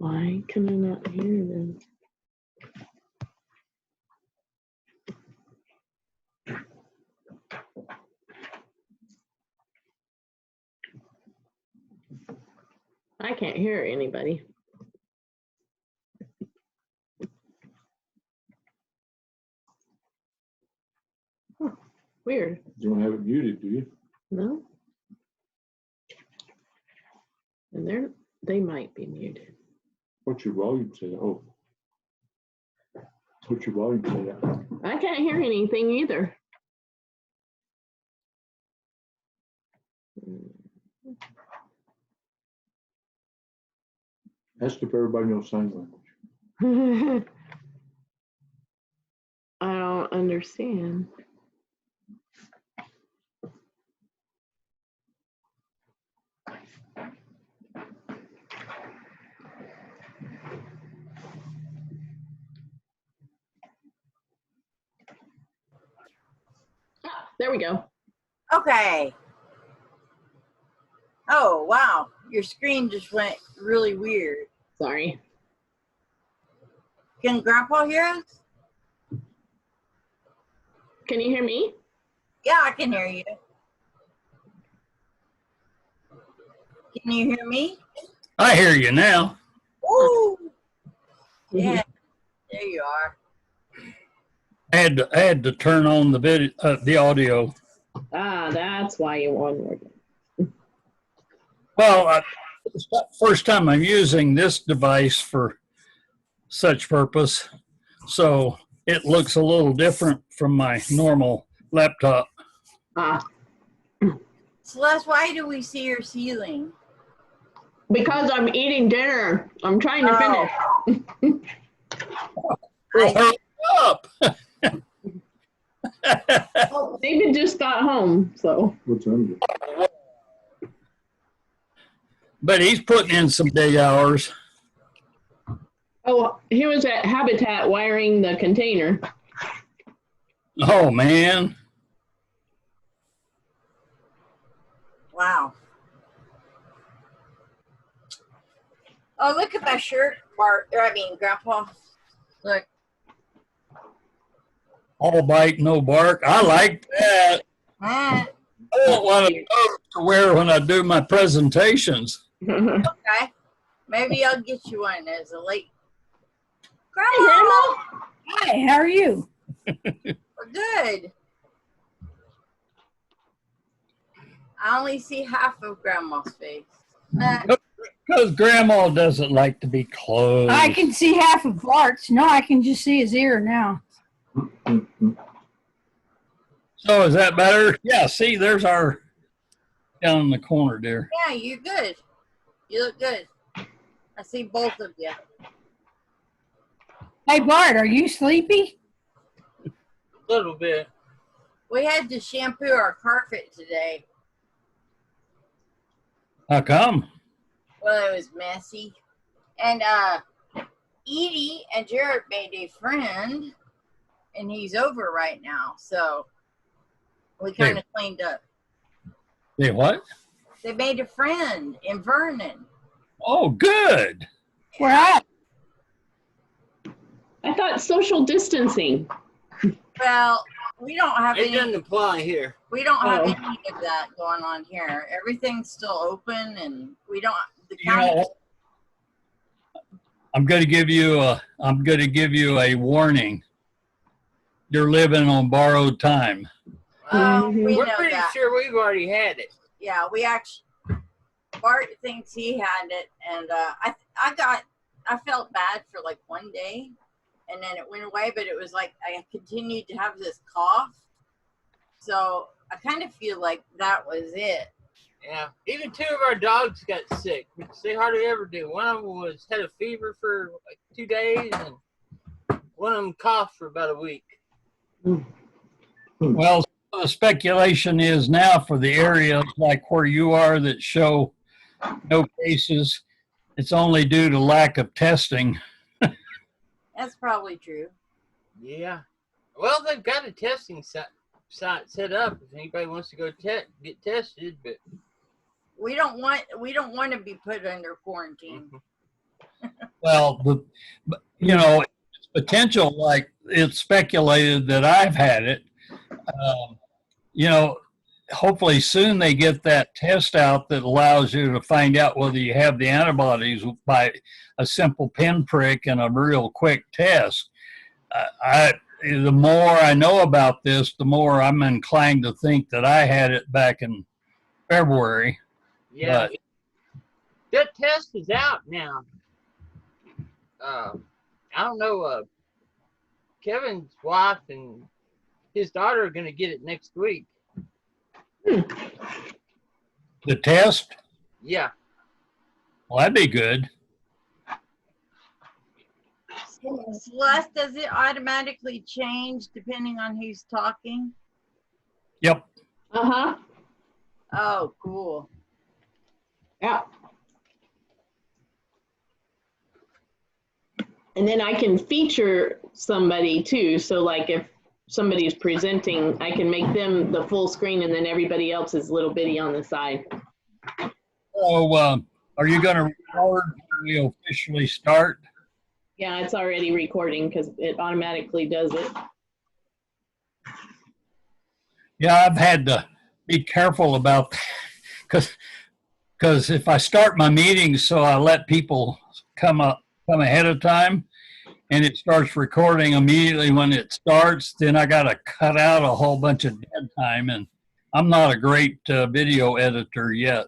Why can I not hear them? I can't hear anybody. Huh, weird. You don't have it muted, do you? No. And they might be muted. What's your volume say? Oh. What's your volume say? I can't hear anything either. Ask if everybody knows sign language. I don't understand. Ah, there we go. Okay. Oh, wow. Your screen just went really weird. Sorry. Can Grandpa hear us? Can you hear me? Yeah, I can hear you. Can you hear me? I hear you now. Ooh. Yeah, there you are. I had to turn on the video, the audio. Ah, that's why you wanted. Well, it's the first time I'm using this device for such purpose, so it looks a little different from my normal laptop. Ah, Celeste, why do we see your ceiling? because I'm eating dinner. I'm trying to finish. Well, hurry up! Oh, David just got home, so. What's under it? But he's putting in some day hours. Oh, he was at Habitat wiring the container. Oh, man. Wow. Oh, look at that shirt, Bart. I mean, Grandpa. Look. All bite, no bark. I like that. Ah, I don't want to wear when I do my presentations. okay. Maybe I'll get you one as a late. Grandma, Hey, Grandma. Hi, how are you? we're good. I only see half of Grandma's face. Because Grandma doesn't like to be close. I can see half of Bart's. No, I can just see his ear now. So is that better? Yeah, see, there's our down in the corner there. Yeah, you're good. You look good. I see both of you. Hey, Bart, are you sleepy? A little bit. We had to shampoo our carpet today. How come? Well, it was messy. And Edie and Jared made a friend, and he's over right now. So we kind of cleaned up. They what? They made a friend in Vernon. Oh, good. Where at? I thought social distancing. Well, we don't have It any. doesn't apply here. We don't have Oh. any of that going on here. Everything's still open, and we don't. The You county. know, I'm going to give you a warning. You're living on borrowed time. We We're know pretty that. sure we've already had it. Yeah, we actually. Bart thinks he had it, and I felt bad for like one day, and then it went away. But it was like I continued to have this cough, so I kind of feel like that was it. Yeah. Even two of our dogs got sick, which they hardly ever do. One of them had a fever for like 2 days, and one of them coughed for about a week. Well, the speculation is now for the areas like where you are that show no cases, it's only due to lack of testing. That's probably true. Yeah. Well, they've got a testing site set up if anybody wants to go get tested, but We don't want to be put under quarantine. Well, you know, it's potential, like it's speculated that I've had it. You know, hopefully soon they get that test out that allows you to find out whether you have the antibodies by a simple pinprick and a real quick test. The more I know about this, the more I'm inclined to think that I had it back in February. Yeah, But that test is out now. I don't know. Kevin's wife and his daughter are going to get it next week. the test, Yeah. well, that'd be good. Celeste, does it automatically change depending on who's talking? Yep. Uh-huh. Oh, cool. Yeah. And then I can feature somebody too. So like if somebody's presenting, I can make them the full screen and then everybody else is little bitty on the side. So, are you going to record when we officially start? Yeah, it's already recording because it automatically does it. Yeah, I've had to be careful about that because if I start my meetings, so I let people come ahead of time, and it starts recording immediately when it starts, then I got to cut out a whole bunch of dead time, and I'm not a great video editor yet.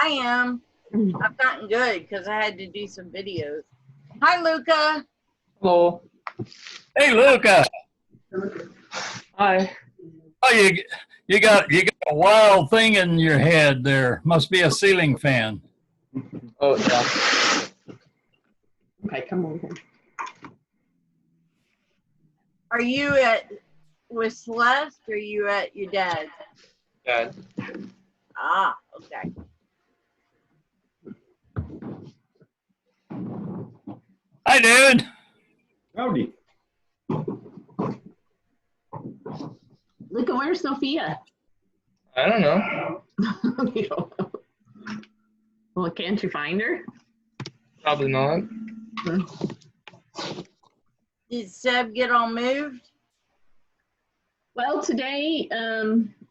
I am. I've gotten good because I had to do some videos. Hi, Luca. Hello. Hey, Luca. Hi. Oh, you got a wild thing in your head there. Must be a ceiling fan. Oh, yeah. Okay, come over. Are you with Celeste or are you at your dad's? Dad. Ah, okay. Hi, dude. Howdy. Look at where's Sophia? I don't know. You don't know. Well, can't you find her? Probably not. Did Seb get all moved? Well, today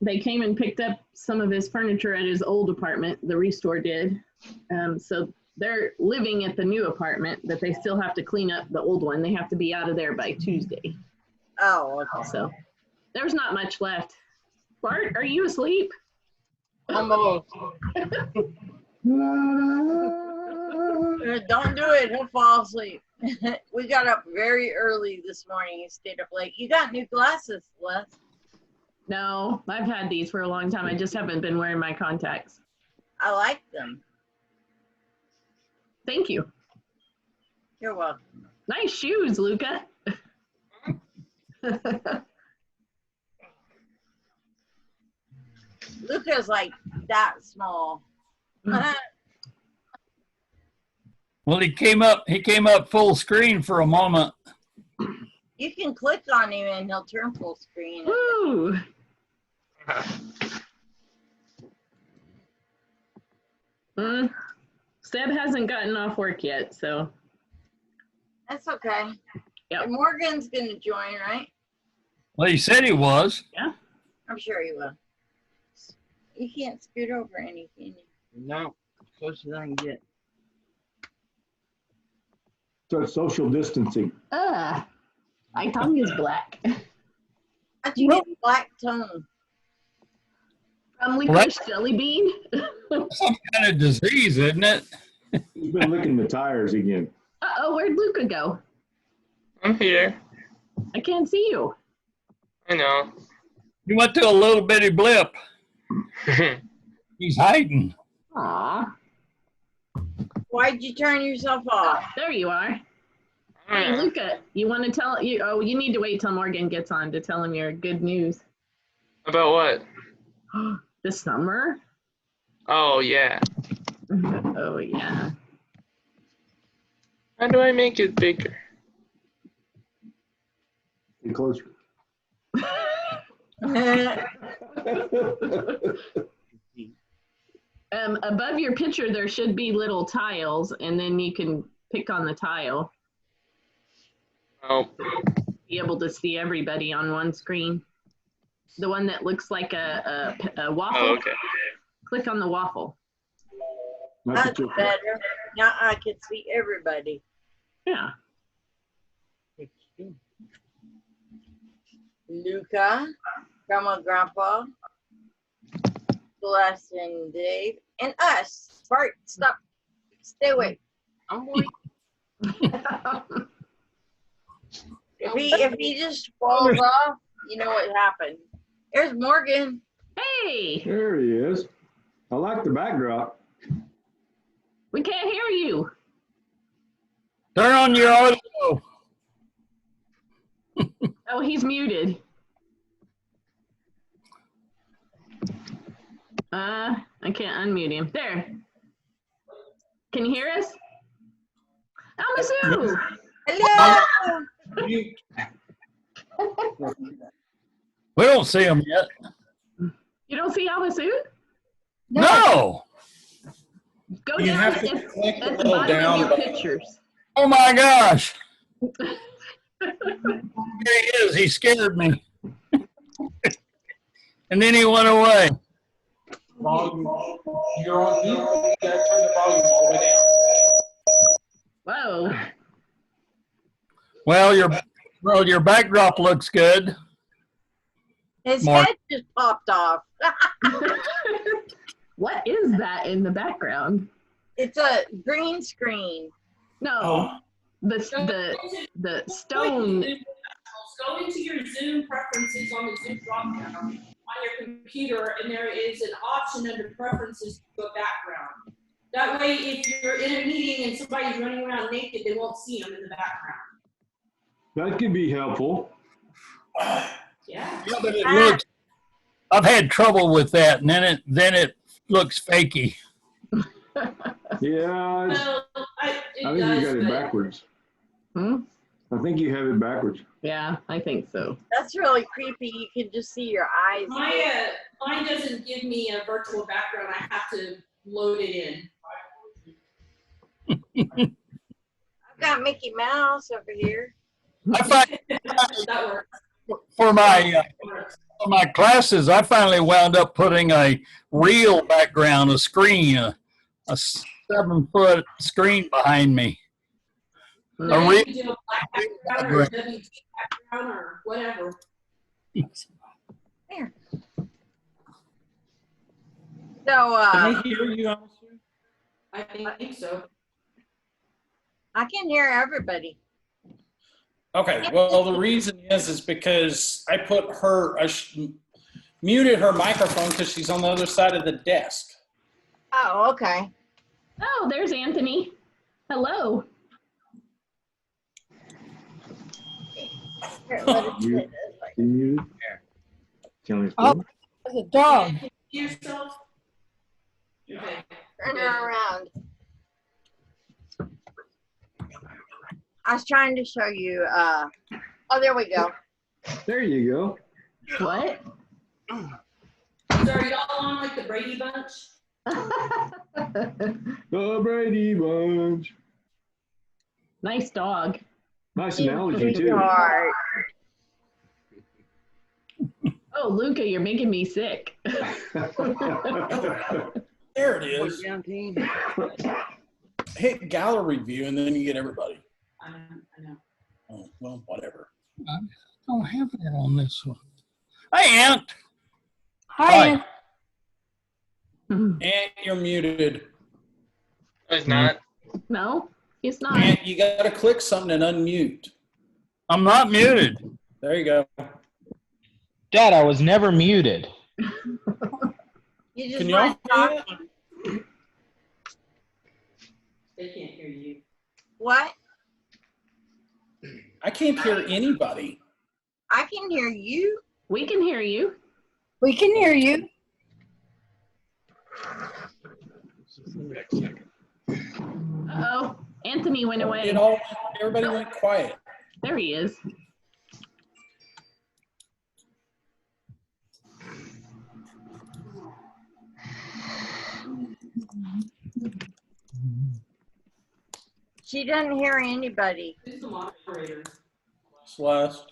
they came and picked up some of his furniture at his old apartment. The restore did. So they're living at the new apartment, but they still have to clean up the old one. They have to be out of there by Tuesday. Oh, okay. So there's not much left. Bart, are you asleep? Almost. Don't do it. He'll fall asleep. We got up very early this morning and stayed up late. You got new glasses, Les. No, I've had these for a long time. I just haven't been wearing my contacts. I like them. Thank you. You're welcome. Nice shoes, Luca. Luca's like that small. Well, he came up full screen for a moment. You can click on him and he'll turn full screen. Woo! Seb hasn't gotten off work yet, so. That's okay. Yep. And Morgan's going to join, right? Well, he said he was. I'm sure he will. You can't scoot over any, can you? No. Close as I can get. So it's social distancing. My tongue is black. How'd you get black tongue? From Well, licorice jelly bean. Some kind of disease, isn't it? He's been licking the tires again. Uh-oh, where'd Luca go? I'm here. I can't see you. I know. He went to a little bitty blip. He's hiding. Aw, Why'd you turn yourself off? there you are. Hey, Luca, you want to tell you? Oh, you need to wait till Morgan gets on to tell him your good news. About what? The summer? Oh, yeah. Oh, yeah. How do I make it bigger? Get closer. Above your picture, there should be little tiles, and then you can pick on the tile. Oh, Be able to see everybody on one screen. The one that looks like a waffle. oh, okay. Click on the waffle. That's better. Now I can see everybody. Yeah. Luca, Grandma, Grandpa, Bless, and Dave, and us. Bart, stop. Stay away. I'm boy. If he just falls off, you know what happened. There's Morgan. Hey, There he is. I like the backdrop. we can't hear you. Turn on your audio. Oh, he's muted. I can't unmute him. There. Can you hear us? Almasu! Hello. We don't see him yet. You don't see Almasu? No. Go You down have to click the at the little bottom down of your button. pictures. Oh my gosh. There he is. He scared me. And then he went away. Volume. You're on mute. You gotta turn the volume all the way down. Whoa. Well, your backdrop looks good. His Mark. head just popped off. What is that in the background? It's a green screen. No, Oh, the stone. Go into your Zoom preferences on the Zoom dropdown on your computer, and there is an option under preferences to a background. That way, if you're in a meeting and somebody's running around naked, they won't see them in the background. That could be helpful. Yeah. Yeah, but it looks. I've had trouble with that, and then it looks fakey. Yeah, Well, I think you got it backwards. Hmm? I think you have it backwards. Yeah, I think so. That's really creepy. You can just see your eyes. Mine doesn't give me a virtual background. I have to load it in. I've got Mickey Mouse over here. I find That works. for my classes, I finally wound up putting a real background, a screen, a 7-foot screen behind me. Hmm. Yeah, real- you can do a black background or a WT background or whatever. So can they hear you, Alistair? I think so. I can hear everybody. Okay, well, the reason is because I put her, muted her microphone because she's on the other side of the desk. Oh, okay. Oh, there's Anthony. Hello. Here, let it You- sit this way. You muted? Can we Oh, there's a dog. Yourself? Okay. Turn her around. I was trying to show you. Oh, there we go. There you go. What? So are y'all on like the Brady Bunch? The Brady Bunch. Nice dog. Nice analogy, too. Sweetheart. Oh, Luca, you're making me sick. There it is. Hit gallery view and then you get everybody. I know. Oh, well, whatever. I don't have that on this one. Hey, Aunt. Hi, Aunt. And you're muted. No, it's not. No, he's not. And you got to click something and unmute. I'm not muted. There you go. Dad, I was never muted. You just Can y'all weren't hear talking. They can't hear you. What? I can't hear anybody. I can hear you. We can hear you. We can hear you. Uh-oh. Anthony went away. Everybody went quiet. There he is. She doesn't hear anybody. Who's the moderator? Celeste,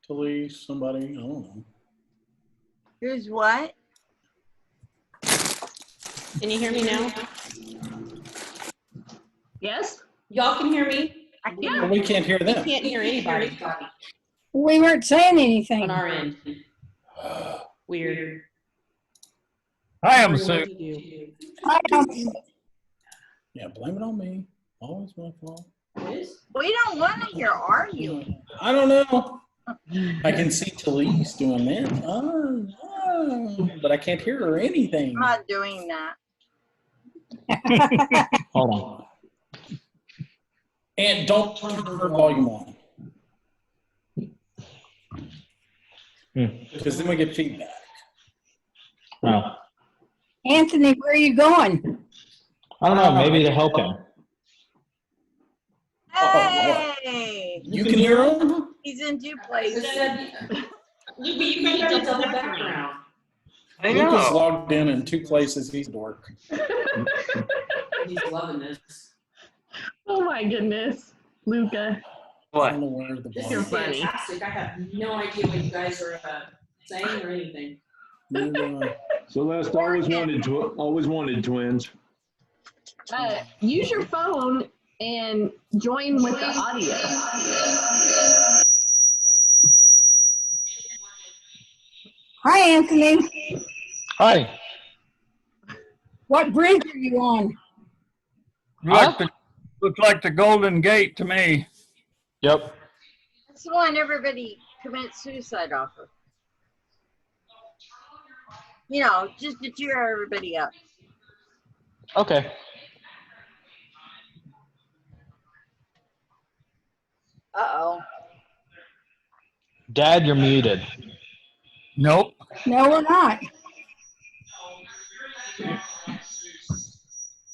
Talise, somebody, I don't know. Who's what? Can you hear me now? Yes? Y'all can hear me? Yeah. Well, we can't hear We them. can't hear anybody We weren't saying anything. on our end. Weird. I am What Sue. do you do? I don't- Yeah, blame it on me. Always my fault. We don't want to hear arguing. I don't know. I can see Talise doing that. But I can't hear her anything. I'm not doing that. Hold on. And don't turn her volume on. Because then we get feedback. Oh. Anthony, where are you going? I don't know. Maybe to help him. Hey! You can hear him? He's in two I places. said, Luke, you can get double background. I Luca's know. logged in 2 places. He's at work. He's loving this. Oh my goodness, Luca. I What? don't know where the This You're is volume funny. fantastic. I have no idea what you guys are saying or anything. is. Celeste always wanted twins. Use your phone and join with the audio. Hi, Anthony. Hi. What bridge are you on? Looked like the Golden Gate to me. Yep. That's the one everybody commits suicide off of. You know, just to cheer everybody up. Okay. Uh-oh. Dad, you're muted. Nope. No, we're not.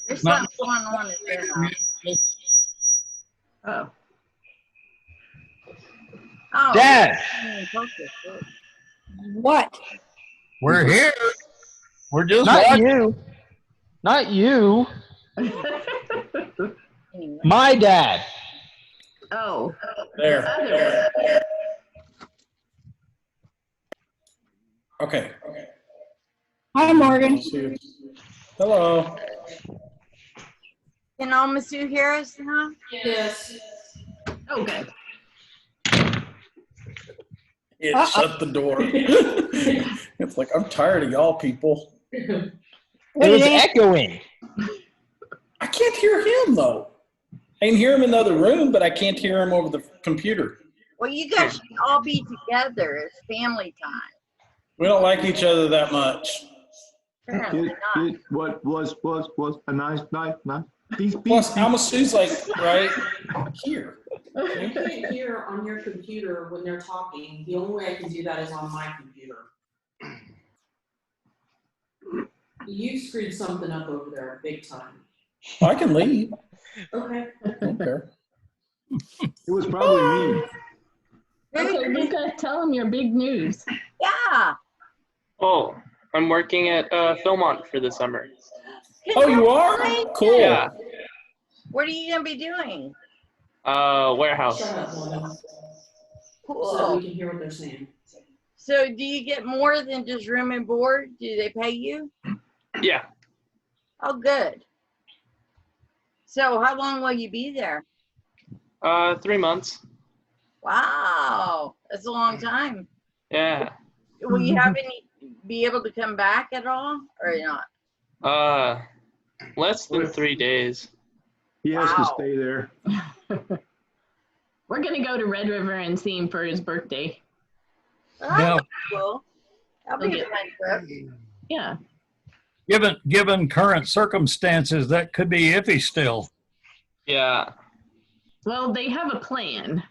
There's No. something going on in there now. Oh. Oh, Dad. What? We're here. We're just Not watching. you. Not you. Anyway. My dad. Oh. There. Other. Okay. Hi, Morgan. See you. Hello. Can Almasu hear us now? Yes. Oh, good. It shut the door. It's like, I'm tired of y'all people. It was echoing. I can't hear him, though. I can hear him in the other room, but I can't hear him over the computer. Well, you guys should all be together. It's family time. We don't like each other that much. Apparently not. What was a nice night. Plus, Almasu's like right here. You can't hear on your computer when they're talking. The only way I can do that is on my computer. You screwed something up over there big time. I can leave. Okay. Okay. It was probably me. Okay, Luca, tell them your big news. Yeah. Oh, I'm working at Philmont for the summer. Oh, you are? Cool. Yeah. What are you going to be doing? Warehouse. Shut up, woman. So Cool. we can hear what they're saying. So do you get more than just room and board? Do they pay you? Yeah. Oh, good. So how long will you be there? 3 months. Wow. That's a long time. Yeah. Will you have be able to come back at all or not? Less than 3 days. He has to Wow. stay there. We're going to go to Red River and see him for his birthday. Oh, Yeah. that's cool. That'll be a fun trip. Yeah. Given current circumstances, that could be iffy still. Yeah. Well, they have a plan.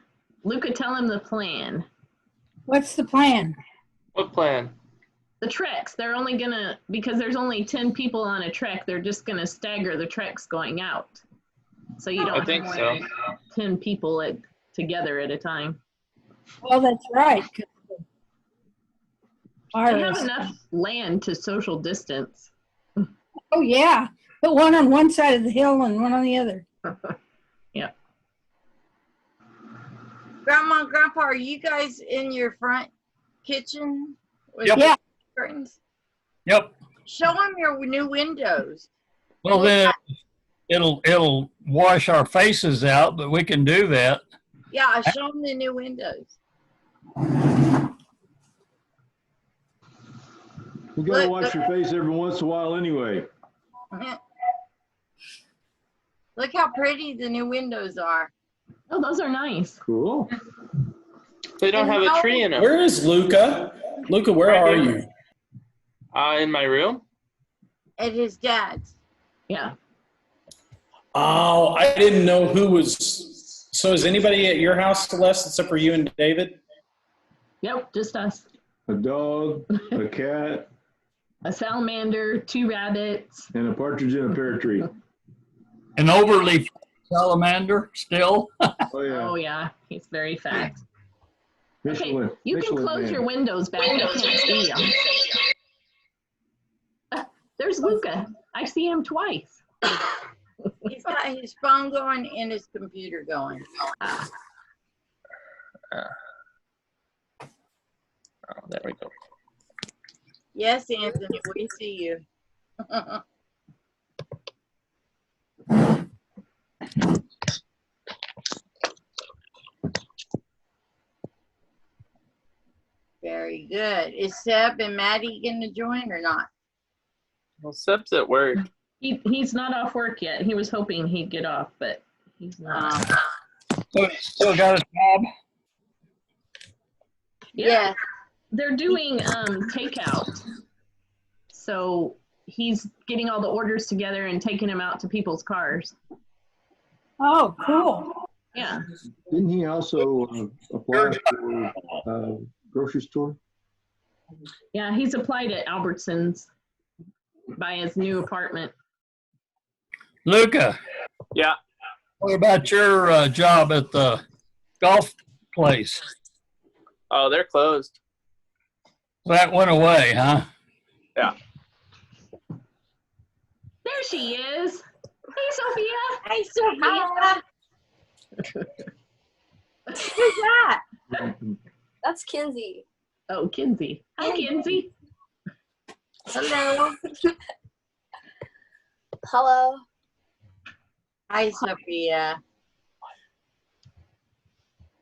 Luca, tell him the plan. What's the plan? What plan? The treks, they're only going to, because there's only 10 people on a trek, they're just going to stagger the treks going out. So you don't I think have so. 10 people together at a time. Well, that's right. They have enough land to social distance. Oh, yeah. Put one on one side of the hill and one on the other. Yeah. Grandma and Grandpa, are you guys in your front kitchen with Yep. Yeah. curtains? Yep. Show them your new windows. Well, then it'll wash our faces out, but we can do that. Yeah, show them the new windows. You gotta Look, wash look. your face every once in a while anyway. Look how pretty the new windows are. Oh, those are nice. Cool. They don't have a tree in them. Where is Luca? Luca, where Right are here. you? In my room. At his dad's. Yeah. Oh, I didn't know who was. So is anybody at your house, Celeste, except for you and David? Yep, just us. A dog, a cat, A salamander, 2 rabbits. and a partridge in a pear tree. An overly salamander still. Oh yeah. Oh, yeah. He's very fat. Okay, Michelin. you can Michelin close man. your windows back. I can't see him. There's Luca. I see him twice. He's got his phone going and his computer going. Ah, Oh, there we go. Yes, Anthony, we see you. Very good. Is Seb and Maddie going to join or not? Well, Seb's at work. he's not off work yet. He was hoping he'd get off, but he's not. So he's still got a job. Yeah. They're doing takeout. So he's getting all the orders together and taking them out to people's cars. Oh, cool. Yeah. Didn't he also apply for grocery store? Yeah, he's applied at Albertsons by his new apartment. Luca, Yeah. what about your job at the golf place? Oh, they're closed. That went away, huh? Yeah. There she is. Hey, Sophia. Hey, Sophia. Who's that? That's Kinsey. Oh, Kinsey. Hi, Kinsey. Hello. Hello. Hi, Sophia.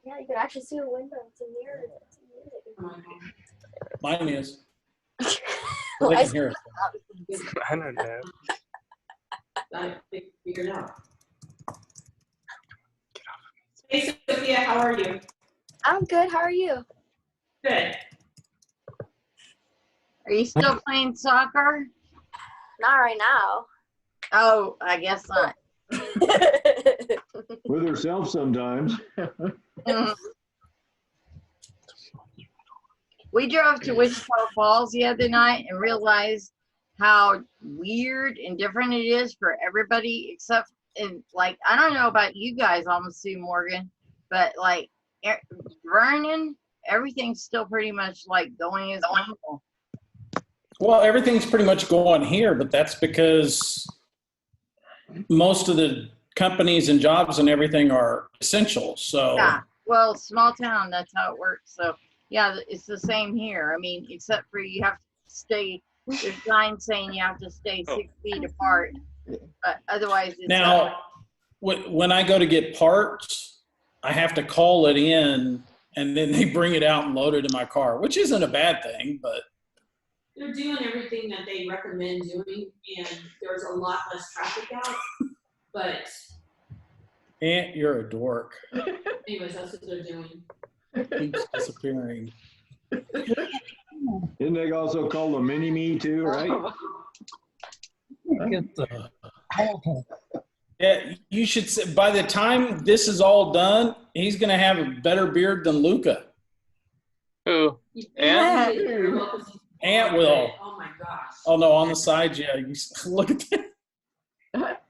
Yeah, you can actually see a window. It's a mirror. Mine is. Well, They I can hear it. I don't know. I figured it out. Hey, Sophia, how are you? I'm good. How are you? Good. Are you still playing soccer? Not right now. Oh, I guess not. With herself sometimes. We drove to Wichita Falls the other night and realized how weird and different it is for everybody except in, like, I don't know about you guys, almost Sue Morgan, but like Vernon, everything's still pretty much like going as normal. Well, everything's pretty much going here, but that's because most of the companies and jobs and everything are essential. So Yeah, well, small town, that's how it works. So yeah, it's the same here. I mean, except for you have to stay, there's signs saying you have to stay 6 feet apart, but otherwise it's now, when I go to get parts, I have to call it in, and then they bring it out and load it in my car, which isn't a bad thing, but They're doing everything that they recommend doing, and there's a lot less traffic out. But Aunt, you're a dork. anyways, that's what they're doing. Keeps disappearing. Isn't they also called a mini-me too, right? Get the Yeah, you should say, by the time this is all done, he's going to have a better beard than Luca. Who? Yeah. Aunt will. Oh my gosh. Oh, no, on the side, yeah. You look at that.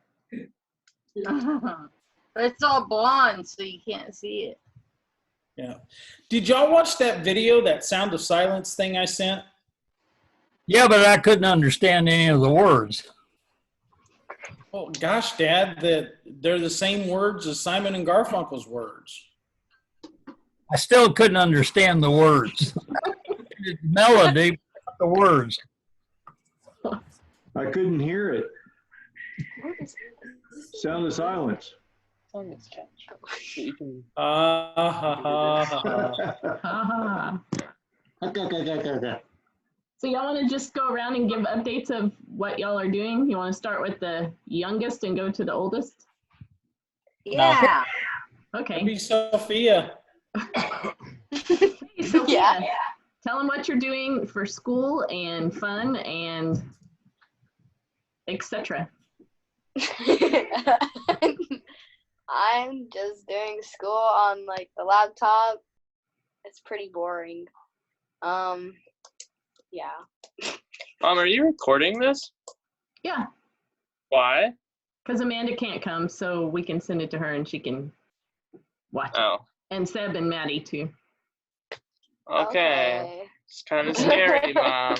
but it's all blonde, so you can't see it. Yeah. Did y'all watch that video, that Sound of Silence thing I sent? Yeah, but I couldn't understand any of the words. Oh, gosh, Dad, that they're the same words as Simon and Garfunkel's words. I still couldn't understand the words. It's melody, not the words. I couldn't hear it. Sound of silence. Ah, ha, ha, ha. Ah. So y'all want to just go around and give updates of what y'all are doing? You want to start with the youngest and go to the oldest? Yeah. Okay. Maybe Sophia. Hey, Sophia, Yeah. tell them what you're doing for school and fun and etc. I'm just doing school on like the laptop. It's pretty boring. Yeah. Are you recording this? Yeah, Why? because Amanda can't come, so we can send it to her and she can watch it. Oh, And Seb and Maddie too. okay. It's kind of scary, Mom.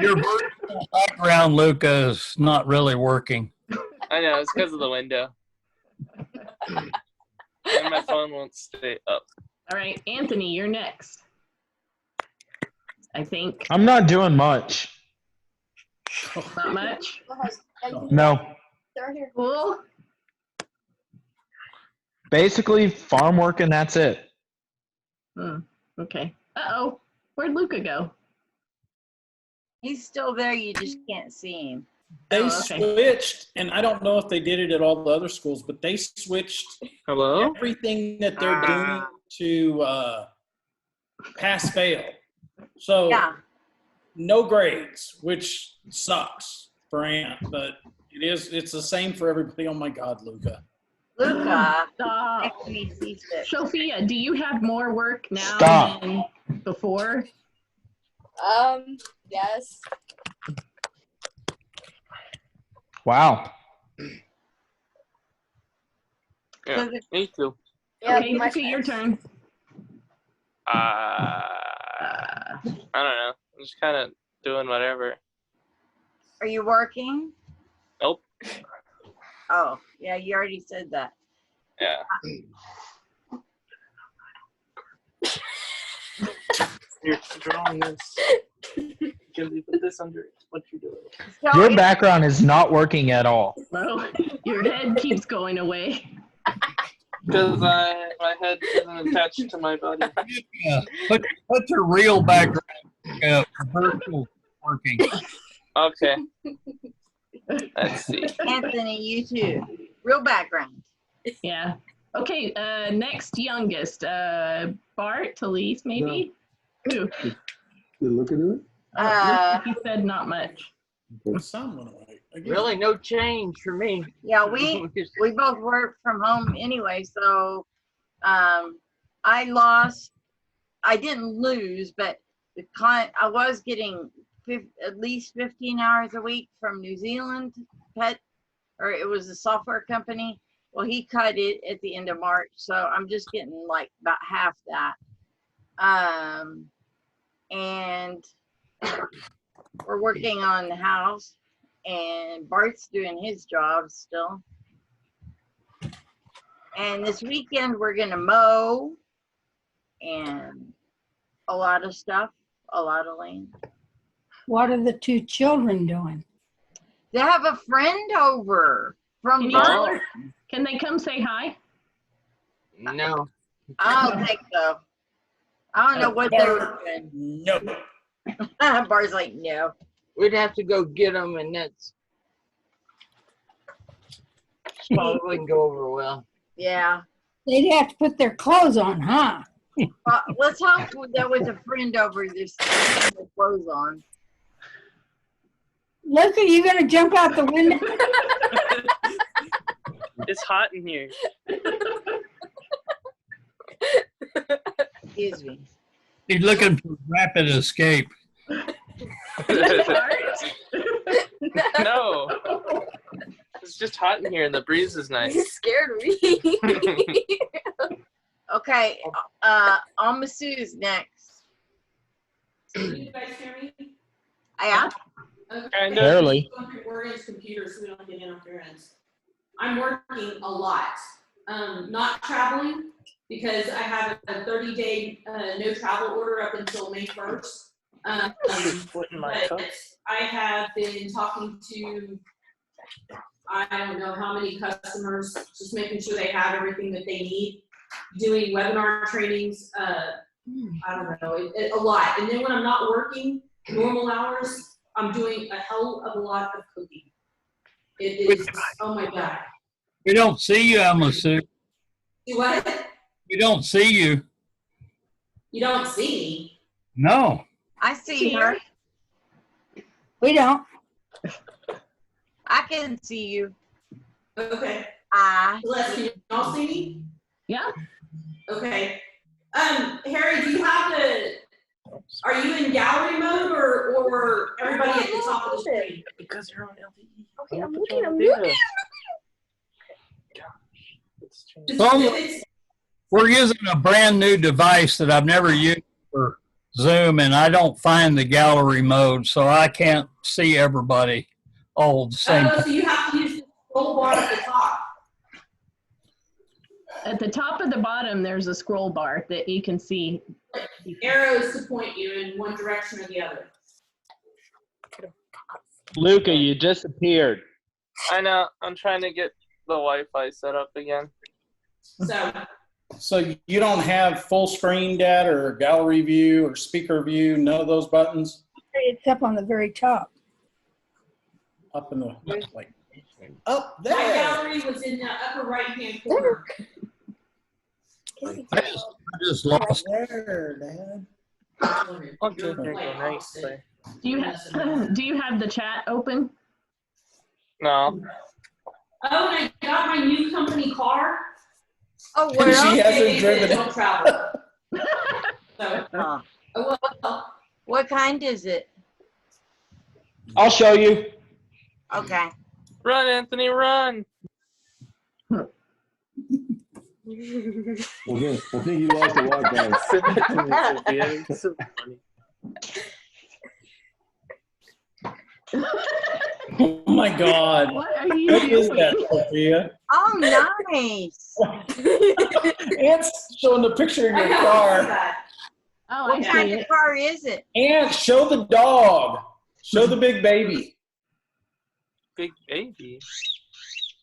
Your virtual background, Luca, is not really working. I know, it's because of the window. And my phone won't stay up. All right, Anthony, you're next. I think I'm not doing much. not much. No. Cool. Basically, farm work and that's it. Okay. Uh-oh. Where'd Luca go? He's still there. You just can't see him. They Oh, okay. switched, and I don't know if they did it at all the other schools, but they switched Hello? everything that they're doing to pass-fail. So Yeah. no grades, which sucks for Aunt, but it's the same for everybody. Oh my God, Luca. Luca. Stop. Makes me seasick. Sophia, do you have more work now Stop. than before? Yes. Wow. Yeah, me too. Yeah, Okay, Luca, your turn. I don't know. I'm just kind of doing whatever. Are you working? Nope. Oh, yeah, you already said that. Yeah. You're drawing this. Can we put this under what you're doing? So Your background is not working at all. Well, your head keeps going away. Because my head isn't attached to my body. Yeah. Put your real background virtual working. Okay. Let's see. Anthony, you too. Real background. Yeah. Okay, next youngest. Bart, Talise, maybe? Who? Did Luca do it? He said not much. Some went away. Again. Really, no change for me. Yeah, we both work from home anyway, so I didn't lose, but I was getting at least 15 hours a week from New Zealand or it was a software company. Well, he cut it at the end of March, so I'm just getting like about half that. And we're working on the house, and Bart's doing his job still. And this weekend we're gonna mow and a lot of stuff, a lot of land. What are the two children doing? They have a friend over from Can you tell Bart. her? Can they come say hi? No. I don't think so. I don't know what they're doing. No. Bart's like, no. We'd have to go get them, and that's probably wouldn't go over well. Yeah. They'd have to put their clothes on, huh? Let's hope there was a friend over this with clothes on. Look, are you going to jump out the window? It's hot in here. Excuse me. He's looking for rapid escape. No. It's just hot in here and the breeze is nice. You scared me. Okay, Amasu's next. Can you guys hear me? Yeah. Kind of. Barely. We're in his computer so we don't get interference. I'm working a lot. Not traveling because I have a 30-day no travel order up until May 1st. But I have been talking to, I don't know how many customers, just making sure they have everything that they need, doing webinar trainings, I don't know, a lot. And then when I'm not working normal hours, I'm doing a hell of a lot of cooking. It is, oh my God. We don't see you, Amasu. You what? We don't see you. You don't see me? No. I see her. We don't. I can see you. Okay. Celeste, can you all see me? Yeah. Okay. Harry, do you have are you in gallery mode or everybody at the top of the screen? Because you're on LTE. Okay, I'm looking. We're using a brand new device that I've never used for Zoom, and I don't find the gallery mode, so I can't see everybody all at the same time. So you have to use the scroll bar at the top. At the top of the bottom, there's a scroll bar that you can see. Arrows to point you in one direction or the other. Luca, you disappeared. I know. I'm trying to get the Wi-Fi set up again. So you don't have full screen data or gallery view or speaker view, none of those buttons? It's up on the very top. Up in the, like, up there. My gallery was in the upper right-hand corner. I just lost. There, Dad. Do you have the chat open? No. Oh, and I got my new company car. Oh, what else? She hasn't driven it. Don't travel. So, oh, well. What kind is it? I'll show you. Okay. Run, Anthony, run. Okay, I think you lost the Wi-Fi. It's so funny. Oh my God. What are you What doing? is that, Sophia? Oh, nice. It's showing the picture of your car. Oh, What kind of car is it? And show the dog. Show the big baby. Big baby.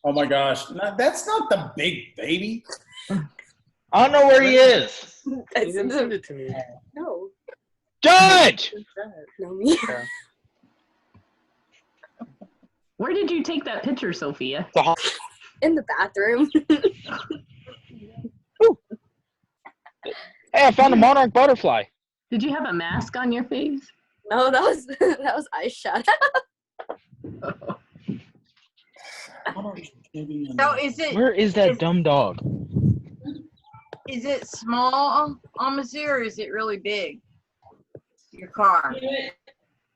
Oh my gosh. No, that's not the big baby. I don't know where he is. You didn't send it to me. No. Judge! No, me. Where did you take that picture, Sophia? In the bathroom. Hey, I found a monarch butterfly. Did you have a mask on your face? No, that was eyeshadow. So is it? Where is that dumb dog? Is it small, Amazu, or is it really big? Your car.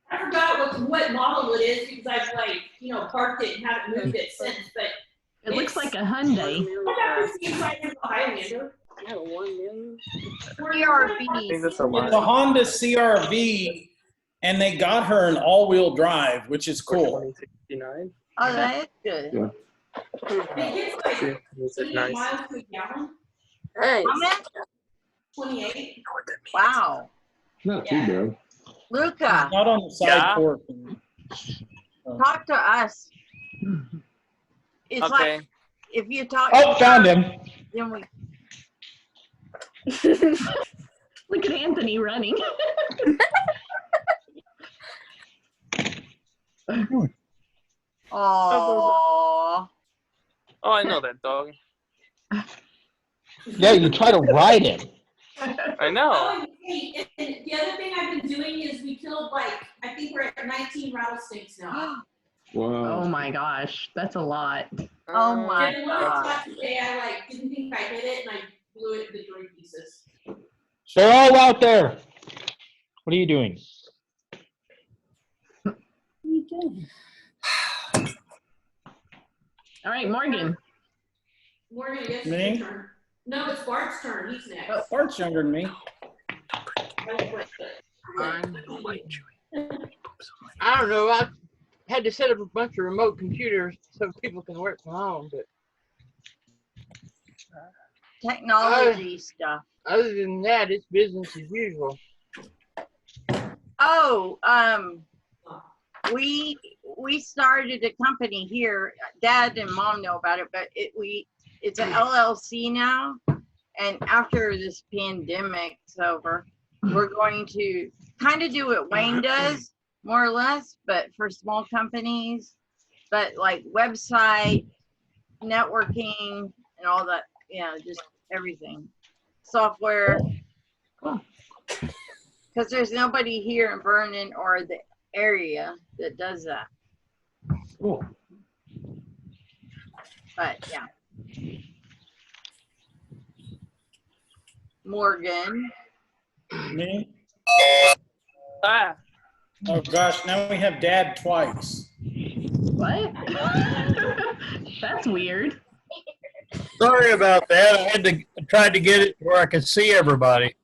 I forgot what model it is because I've parked it and haven't moved it since. But it looks like a Hyundai. Highlander. Yeah, 1 million. CRV. It's a Honda CRV, and they got her an all-wheel drive, which is cool. Oh, that's good. Yeah. It gets like 28 miles per gallon. Nice. How many? 28. Wow. Not too bad. Luca, Not on the side porch. talk to us. It's Okay. like if you talk. Oh, found him. Then we. Look at Anthony running. Oh. Oh, I know that dog. Yeah, you try to ride it. I know. Oh, hey, and the other thing I've been doing is we killed I think we're at 19 rattlesnakes now. Wow. Oh my gosh, that's a lot. Oh my And one God. shot today, I didn't think I hit it, and I blew it into 3 pieces. They're all out there. What are you doing? What are you doing? All right, Morgan. Morgan, I guess it's Me? your turn. No, it's Bart's turn. He's next. Oh, Bart's younger than me. I don't know. had to set up a bunch of remote computers so people can work from home. But Technology stuff. other than that, it's business as usual. Oh, we started a company here. Dad and Mom know about it, but it's an LLC now. And after this pandemic's over, we're going to kind of do what Wayne does, more or less, but for small companies, but like website, networking, and all that, just everything. Software. Because there's nobody here in Vernon or the area that does that. Cool. But yeah. Morgan. Me? Ah. Oh gosh, now we have Dad twice. What? That's weird. Sorry about that. I tried to get it where I could see everybody.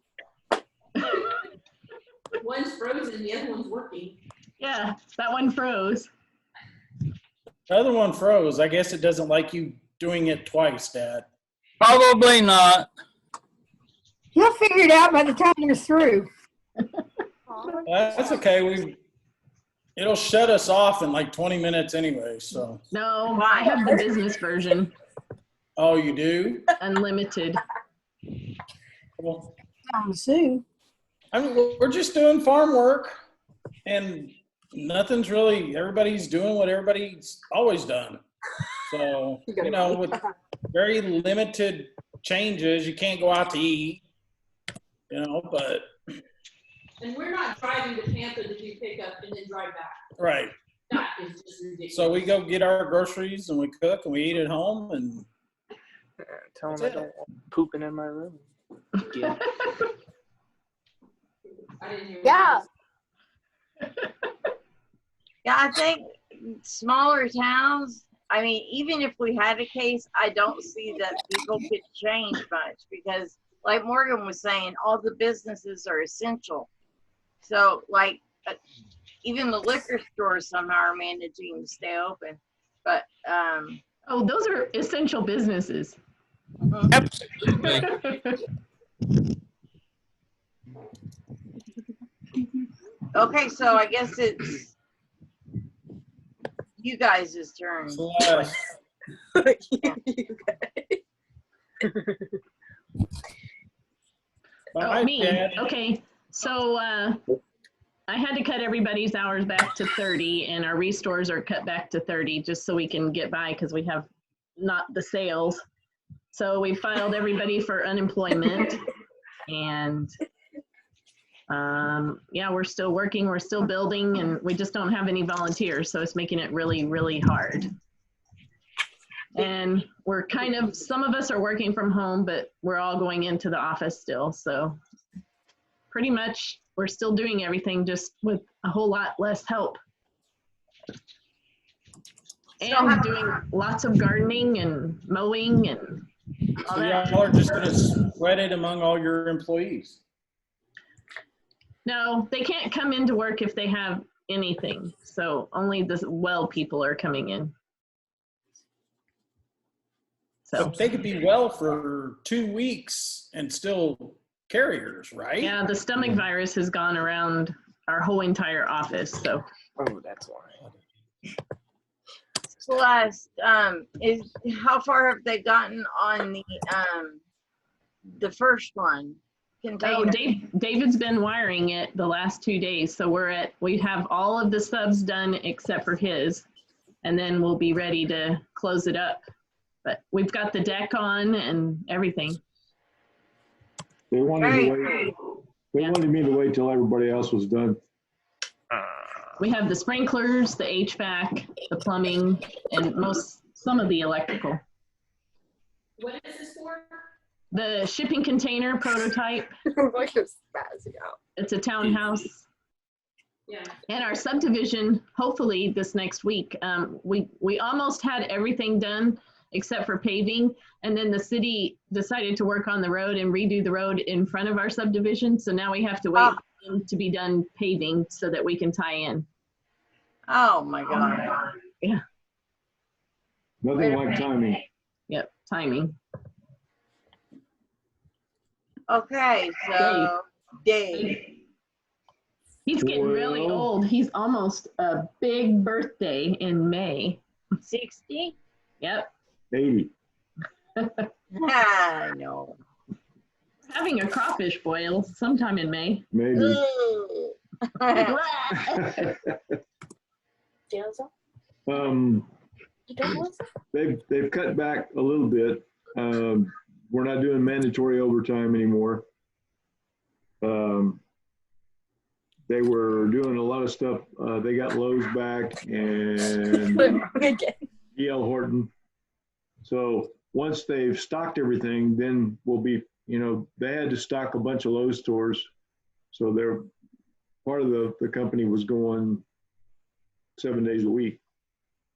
One's frozen, the other one's working. Yeah, that one froze. The other one froze. I guess it doesn't like you doing it twice, Dad. Probably not. You'll figure it out by the time you're through. That's okay. It'll shut us off in like 20 minutes anyway, so. No, I have the business version. Oh, you do? Unlimited. Well, Soon. I mean, we're just doing farm work, and nothing's really, everybody's doing what everybody's always done. So, with very limited changes, you can't go out to eat, but. And we're not driving to Tampa to do pickup and then drive back. Right. That is just ridiculous. So we go get our groceries and we cook and we eat at home and. Tell them I don't want pooping in my room. Yeah. I didn't hear Yeah. Yeah, I think smaller towns, I mean, even if we had a case, I don't see that people could change much because, like Morgan was saying, all the businesses are essential. So, like, even the liquor stores somehow are managing to stay open. But, oh, those are essential businesses. Absolutely. okay, so I guess it's you guys' turn. Oh, me. Okay. So I had to cut everybody's hours back to 30 and our restores are cut back to 30 just so we can get by because we have not the sales. So we filed everybody for unemployment and yeah, we're still working, we're still building, and we just don't have any volunteers. So it's making it really, really hard. And we're kind of, some of us are working from home, but we're all going into the office still. So pretty much we're still doing everything just with a whole lot less help. And doing lots of gardening and mowing and all that. Y'all are just going to spread it among all your employees. No, they can't come into work if they have anything. So only the well people are coming in. So they could be well for 2 weeks and still carriers, right? Yeah, the stomach virus has gone around our whole entire office. So. Oh, that's why. Celeste, how far have they gotten on the first one? Oh, David's been wiring it the last 2 days. So we have all of the subs done except for his, and then we'll be ready to close it up. But we've got the deck on and everything. They wanted me to wait till everybody else was done. We have the sprinklers, the HVAC, the plumbing, and some of the electrical. What is this for? The shipping container prototype. It's a townhouse. Yeah. And our subdivision, hopefully this next week, we almost had everything done except for paving. And then the city decided to work on the road and redo the road in front of our subdivision. So now we have to wait for them to be done paving so that we can tie in. Oh my God. Yeah. Nothing like timing. Yep. Timing. Okay, so Dave. He's getting really Well- old. He's almost a big birthday in May. 60? Yep. 80. I know. Having a crawfish boil sometime in May. Maybe. They've cut back a little bit. We're not doing mandatory overtime anymore. They were doing a lot of stuff. They got Lowe's back and E.L. Horton. So once they've stocked everything, then we'll be, they had to stock a bunch of Lowe's stores. So they're part of the company was going 7 days a week.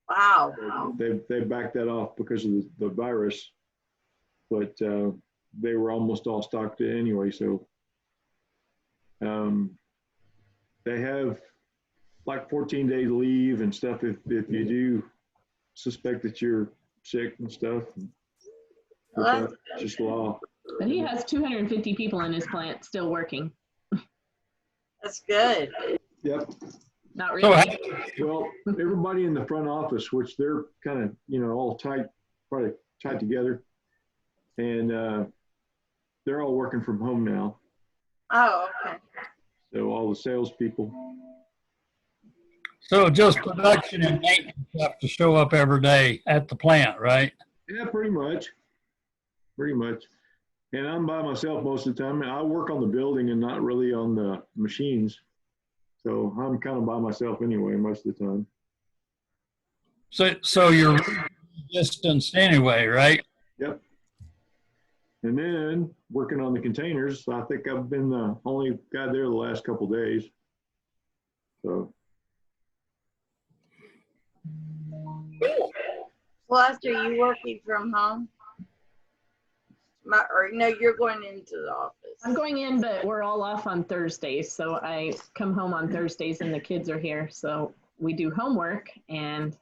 Wow. They backed that off because of the virus, but they were almost all stocked anyway. So they have like 14 days leave and stuff if you do suspect that you're sick and stuff. That's just law. But he has 250 people in his plant still working. That's good. Yep. Not really. Well, everybody in the front office, which they're kind of, all probably tied together, and they're all working from home now. Oh, okay. So all the salespeople. So just production and maintenance have to show up every day at the plant, right? Yeah, pretty much. Pretty much. And I'm by myself most of the time. I work on the building and not really on the machines. So I'm kind of by myself anyway most of the time. So you're distanced anyway, right? Yep. And then working on the containers, I think I've been the only guy there the last couple of days. So. Celeste, are you working from home? Or no, you're going into the office. I'm going in, but we're all off on Thursdays. So I come home on Thursdays and the kids are here. So we do homework and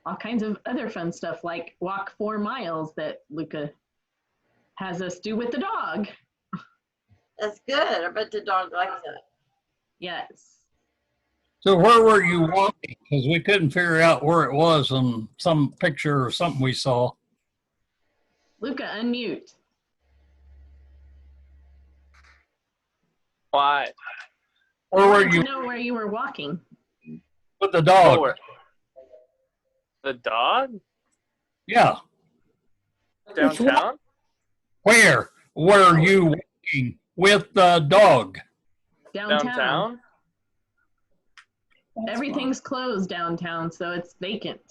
all kinds of other fun stuff like walk 4 miles that Luca has us do with the dog. That's good. I bet the dog likes that. Yes. So where were you walking? Because we couldn't figure out where it was on some picture or something we saw. Luca, unmute. Why? Where were you? I know where you were walking. With the dog. Where? The dog? Yeah. Downtown? Where were you walking with the dog? Downtown. Everything's closed downtown, so it's vacant.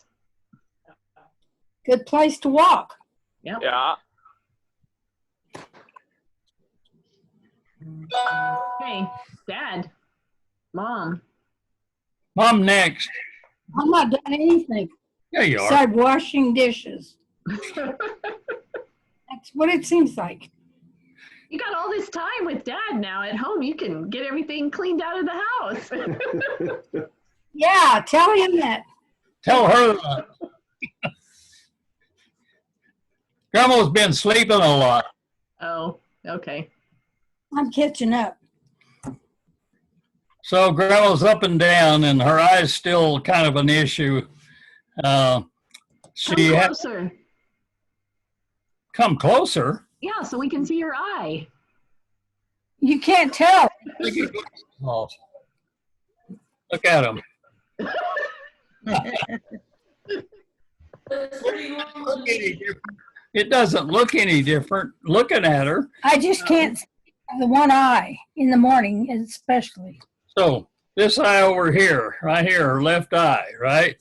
Good place to walk. Yep. Yeah. Hey, Dad, Mom. Mom next. I'm not done anything Yeah, you are. besides washing dishes. That's what it seems like. You got all this time with Dad now at home. You can get everything cleaned out of the house. Yeah, tell him that. Tell her that. Grandma's been sleeping a lot. Oh, okay. I'm catching up. So Grandma's up and down and her eye's still kind of an issue. She Come had closer. come closer. Yeah, so we can see your eye. You can't tell. Oh. Look at him. It doesn't look any different looking at her. I just can't see the one eye in the morning, especially. So this eye over here, right here, her left eye, right?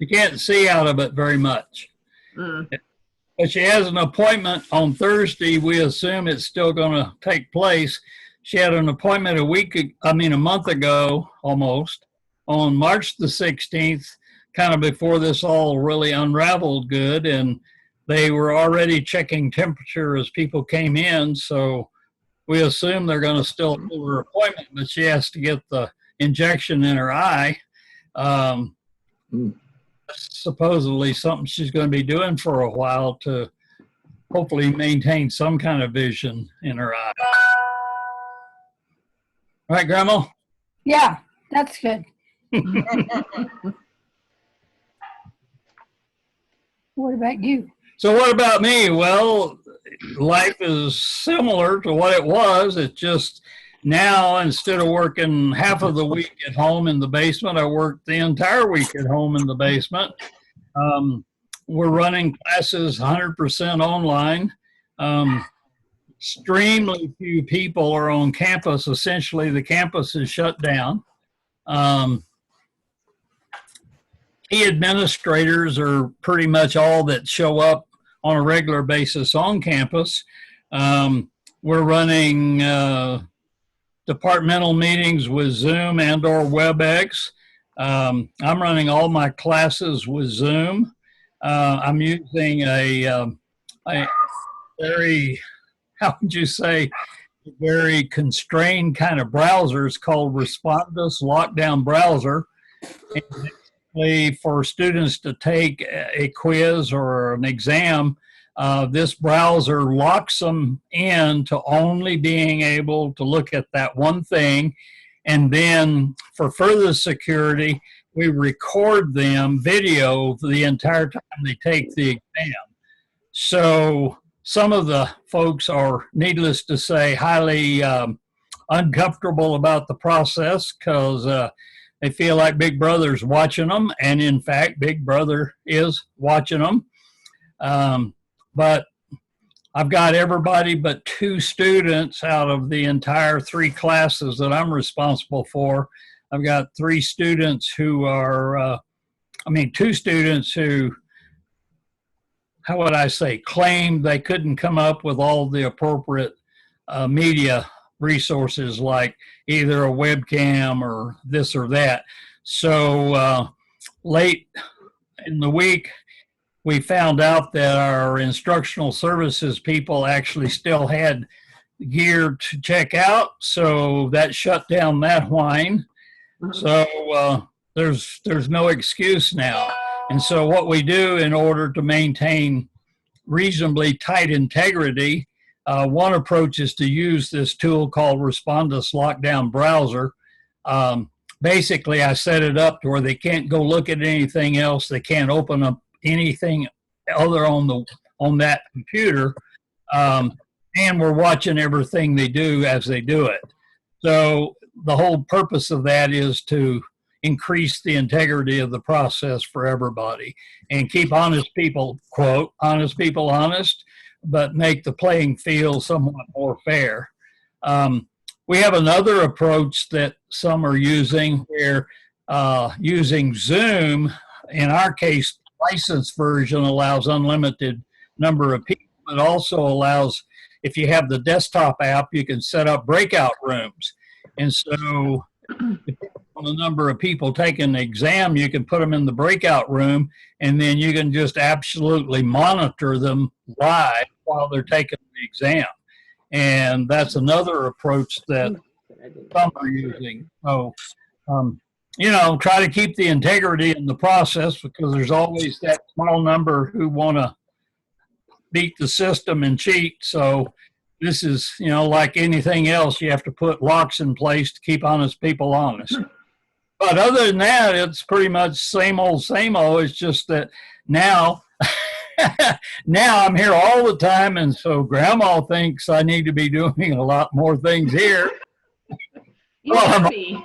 You can't see out of it very much. But she has an appointment on Thursday. We assume it's still going to take place. She had an appointment a month ago, almost, on March the 16th, kind of before this all really unraveled good. And they were already checking temperature as people came in. So we assume they're going to still do her appointment, but she has to get the injection in her eye. Supposedly something she's going to be doing for a while to hopefully maintain some kind of vision in her eye. Right, Grandma? Yeah, that's good. What about you? So what about me? Well, life is similar to what it was. It's just now, instead of working half of the week at home in the basement, I work the entire week at home in the basement. We're running classes 100% online. Extremely few people are on campus. Essentially, the campus is shut down. Key administrators are pretty much all that show up on a regular basis on campus. We're running departmental meetings with Zoom and or WebEx. I'm running all my classes with Zoom. I'm using a very, how would you say, very constrained kind of browser. It's called Respondus Lockdown Browser. And for students to take a quiz or an exam, this browser locks them in to only being able to look at that one thing. And then for further security, we record them video the entire time they take the exam. So some of the folks are, needless to say, highly uncomfortable about the process because they feel like Big Brother's watching them, and in fact, Big Brother is watching them. But I've got everybody but 2 students out of the entire 3 classes that I'm responsible for. I've got 3 students who are, 2 students who, how would I say, claimed they couldn't come up with all the appropriate media resources like either a webcam or this or that. So late in the week, we found out that our instructional services people actually still had gear to check out. So that shut down that whine. So there's no excuse now. And so what we do in order to maintain reasonably tight integrity, one approach is to use this tool called Respondus Lockdown Browser. Basically, I set it up to where they can't go look at anything else. They can't open up anything other on that computer. And we're watching everything they do as they do it. So the whole purpose of that is to increase the integrity of the process for everybody and keep honest people, quote, honest people honest, but make the playing field somewhat more fair. We have another approach that some are using where using Zoom, in our case, licensed version allows unlimited number of people. It also allows, if you have the desktop app, you can set up breakout rooms. And so depending on the number of people taking the exam, you can put them in the breakout room, and then you can just absolutely monitor them live while they're taking the exam. And that's another approach that some are using. So, try to keep the integrity in the process because there's always that small number who want to beat the system and cheat. So this is, like anything else, you have to put locks in place to keep honest people honest. But other than that, it's pretty much same old, same old. It's just that now, now I'm here all the time, and so Grandma thinks I need to be doing a lot more things here. Well, I'm to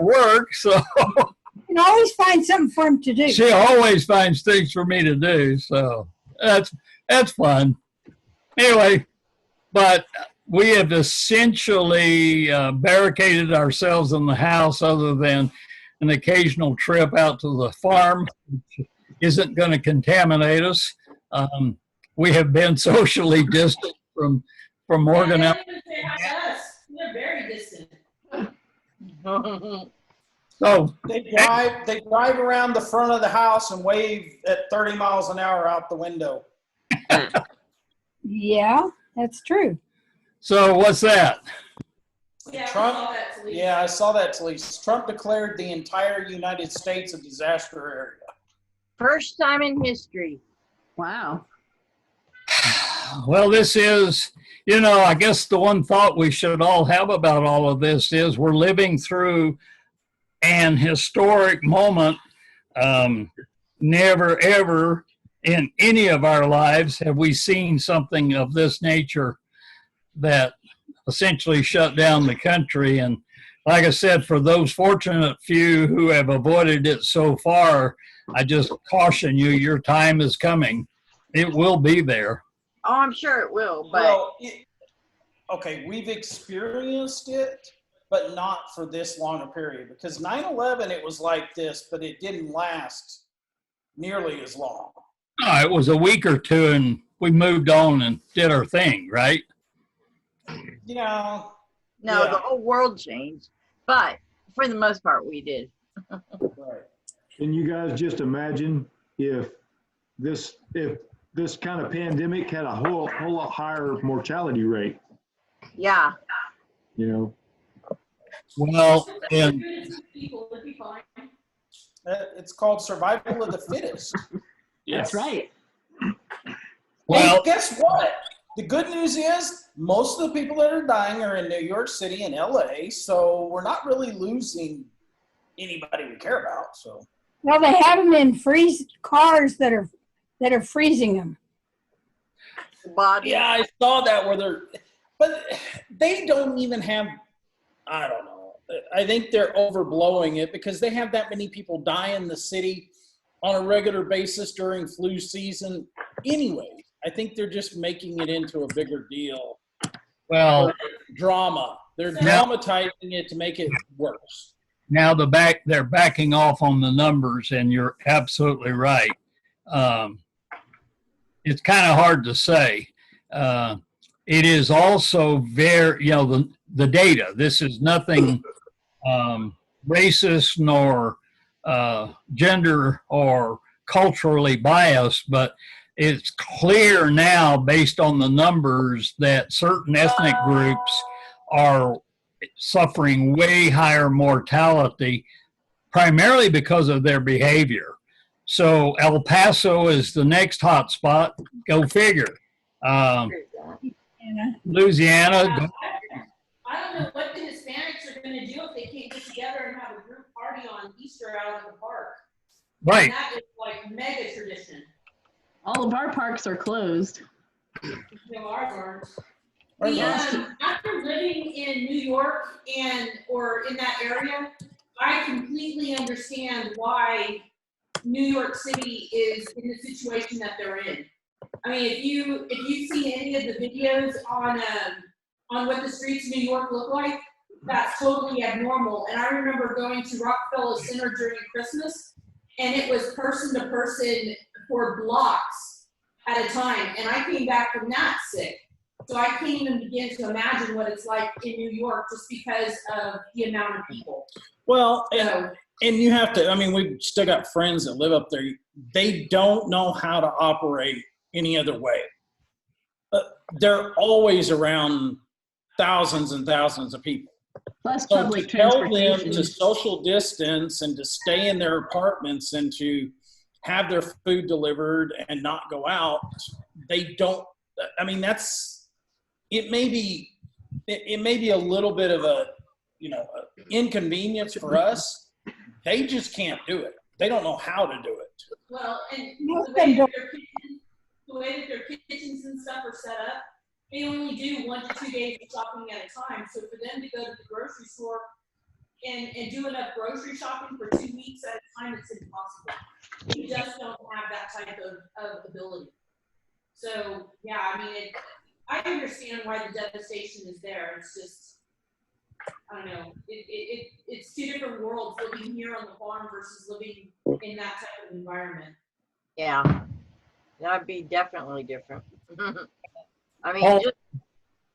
work, so you can always find something for him to do. She always finds things for me to do, so that's fun. Anyway, but we have essentially barricaded ourselves in the house, other than an occasional trip out to the farm, which isn't going to contaminate us. We have been socially distant from Morgan. They're very distant. So they drive around the front of the house and wave at 30 miles an hour out the window. Yeah, that's true. So what's that? Yeah, Trump, Yeah, I saw that, Talise. Trump declared the entire United States a disaster area. First time in history. Wow. Well, this is, I guess the one thought we should all have about all of this is we're living through an historic moment. Never, ever in any of our lives have we seen something of this nature that essentially shut down the country. And like I said, for those fortunate few who have avoided it so far, I just caution you, your time is coming. It will be there. Oh, I'm sure it will, but. Well, okay, we've experienced it, but not for this long a period. Because 9/11, it was like this, but it didn't last nearly as long. Oh, it was a week or two, and we moved on and did our thing, right? Yeah. No, Yeah. the whole world changed, but for the most part, we did. Right. Can you guys just imagine if this kind of pandemic had a whole lot higher mortality rate? Yeah. Well, and People would be fine. It's called survival of the fittest. That's right. well, And guess what? The good news is most of the people that are dying are in New York City and LA, so we're not really losing anybody we care about. So. Well, they have them in freeze cars that are freezing them. Body. Yeah, I saw that but they don't even have, I don't know. I think they're overblowing it because they have that many people die in the city on a regular basis during flu season anyway. I think they're just making it into a bigger deal. well, Drama. They're dramatizing it to make it worse. now they're backing off on the numbers, and you're absolutely right. It's kind of hard to say. It is also very, the data. This is nothing racist nor gender or culturally biased, but it's clear now based on the numbers that certain ethnic groups are suffering way higher mortality, primarily because of their behavior. So El Paso is the next hot spot. Go figure. Louisiana. I don't know what the Hispanics are going to do if they can't get together and have a group party on Easter out in the park. Right. And that is like mega tradition. All of our parks are closed. Ours aren't. Right. After living in New York or in that area, I completely understand why New York City is in the situation that they're in. I mean, if you see any of the videos on what the streets of New York look like, that's totally abnormal. And I remember going to Rockefeller Center during Christmas, and it was person to person for blocks at a time. And I came back from that sick. So I can't even begin to imagine what it's like in New York just because of the amount of people. Well, and you have to, I mean, we've still got friends that live up there. They don't know how to operate any other way. They're always around thousands and thousands of people. Plus So public to tell them transportation. to social distance and to stay in their apartments and to have their food delivered and not go out, they don't, I mean, it may be a little bit of a inconvenience for us. They just can't do it. They don't know how to do it. Well, and the way that their kitchens and stuff are set up, they only do 1 to 2 days of shopping at a time. So for them to go to the grocery store and do enough grocery shopping for 2 weeks at a time, it's impossible. You just don't have that type of ability. So yeah, I mean, I understand why the devastation is there. It's just, I don't know. It's two different worlds, living here on the farm versus living in that type of environment. Yeah, that'd be definitely different. I mean, just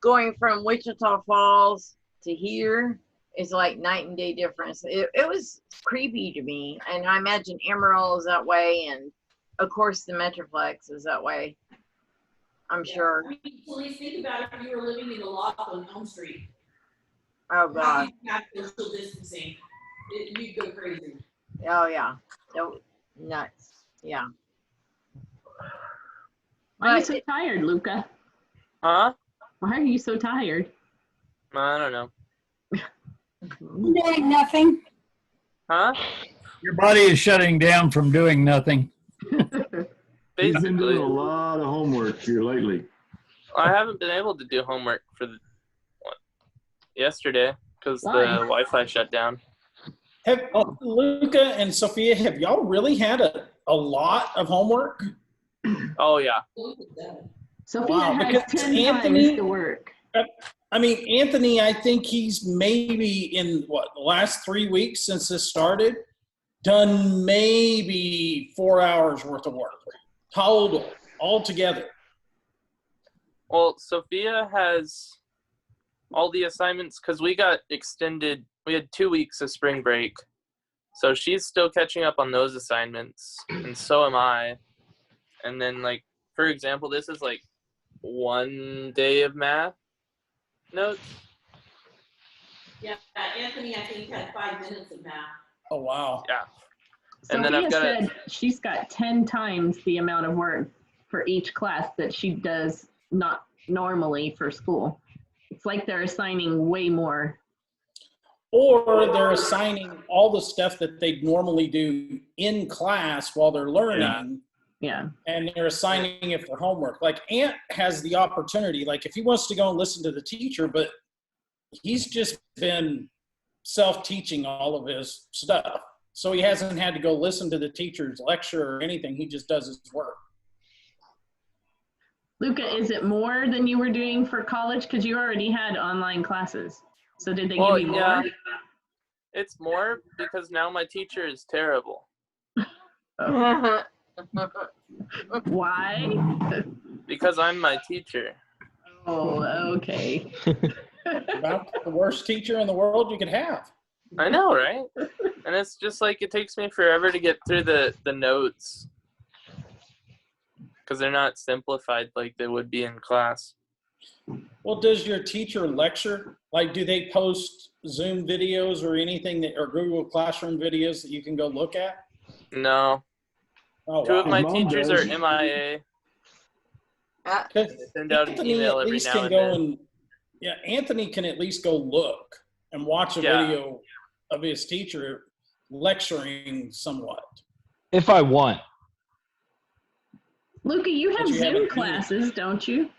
going from Wichita Falls to here is like night and day difference. It was creepy to me, and I imagine Amarillo is that way, and of course the Metroplex is that way. I'm sure. I mean, please think about if you were living in the loft on Elm Street. Oh God. Have social distancing. You go crazy. Oh yeah. So nuts. Yeah. Why are you so tired, Luca? Huh? Why are you so tired? I don't know. Doing nothing. Huh? Your body is shutting down from doing nothing. He's been doing a Basically, lot of homework here lately. I haven't been able to do homework for yesterday because the Why? Wi-Fi shut down. Luca and Sophia, have y'all really had a lot of homework? Oh yeah. Sophia Wow, has because 10 Anthony- times the work. I mean, Anthony, I think he's maybe in the last 3 weeks since this started, done maybe 4 hours worth of work total altogether. Well, Sophia has all the assignments because we got extended. We had 2 weeks of spring break. So she's still catching up on those assignments, and so am I. And then, like, for example, this is like 1 day of math notes. Yeah, Anthony, I think, had 5 minutes of math. Oh, wow. Yeah. Sophia And then I've got said she's got 10 times the amount of work for each class that she does not normally for school. It's like they're assigning way more. Or they're assigning all the stuff that they normally do in class while they're learning. Yeah. And they're assigning it for homework. Like Ant has the opportunity, like if he wants to go and listen to the teacher, but he's just been self-teaching all of his stuff. So he hasn't had to go listen to the teacher's lecture or anything. He just does his work. Luca, is it more than you were doing for college? Because you already had online classes. So did they give you more? It's more because now my teacher is terrible. Why? Because I'm my teacher. Oh, okay. About the worst teacher in the world you could have. I know, right? And it's just like it takes me forever to get through the notes because they're not simplified like they would be in class. Well, does your teacher lecture? Like, do they post Zoom videos or anything that, or Google Classroom videos that you can go look at? No. Oh, Two of wow. my Mom teachers does. are MIA. They send out an Anthony email at every least now can and go then. and, yeah, Anthony can at least go look and watch a Yeah. video of his teacher lecturing somewhat. If I want. Luca, you have But you haven't Zoom used- classes, don't you?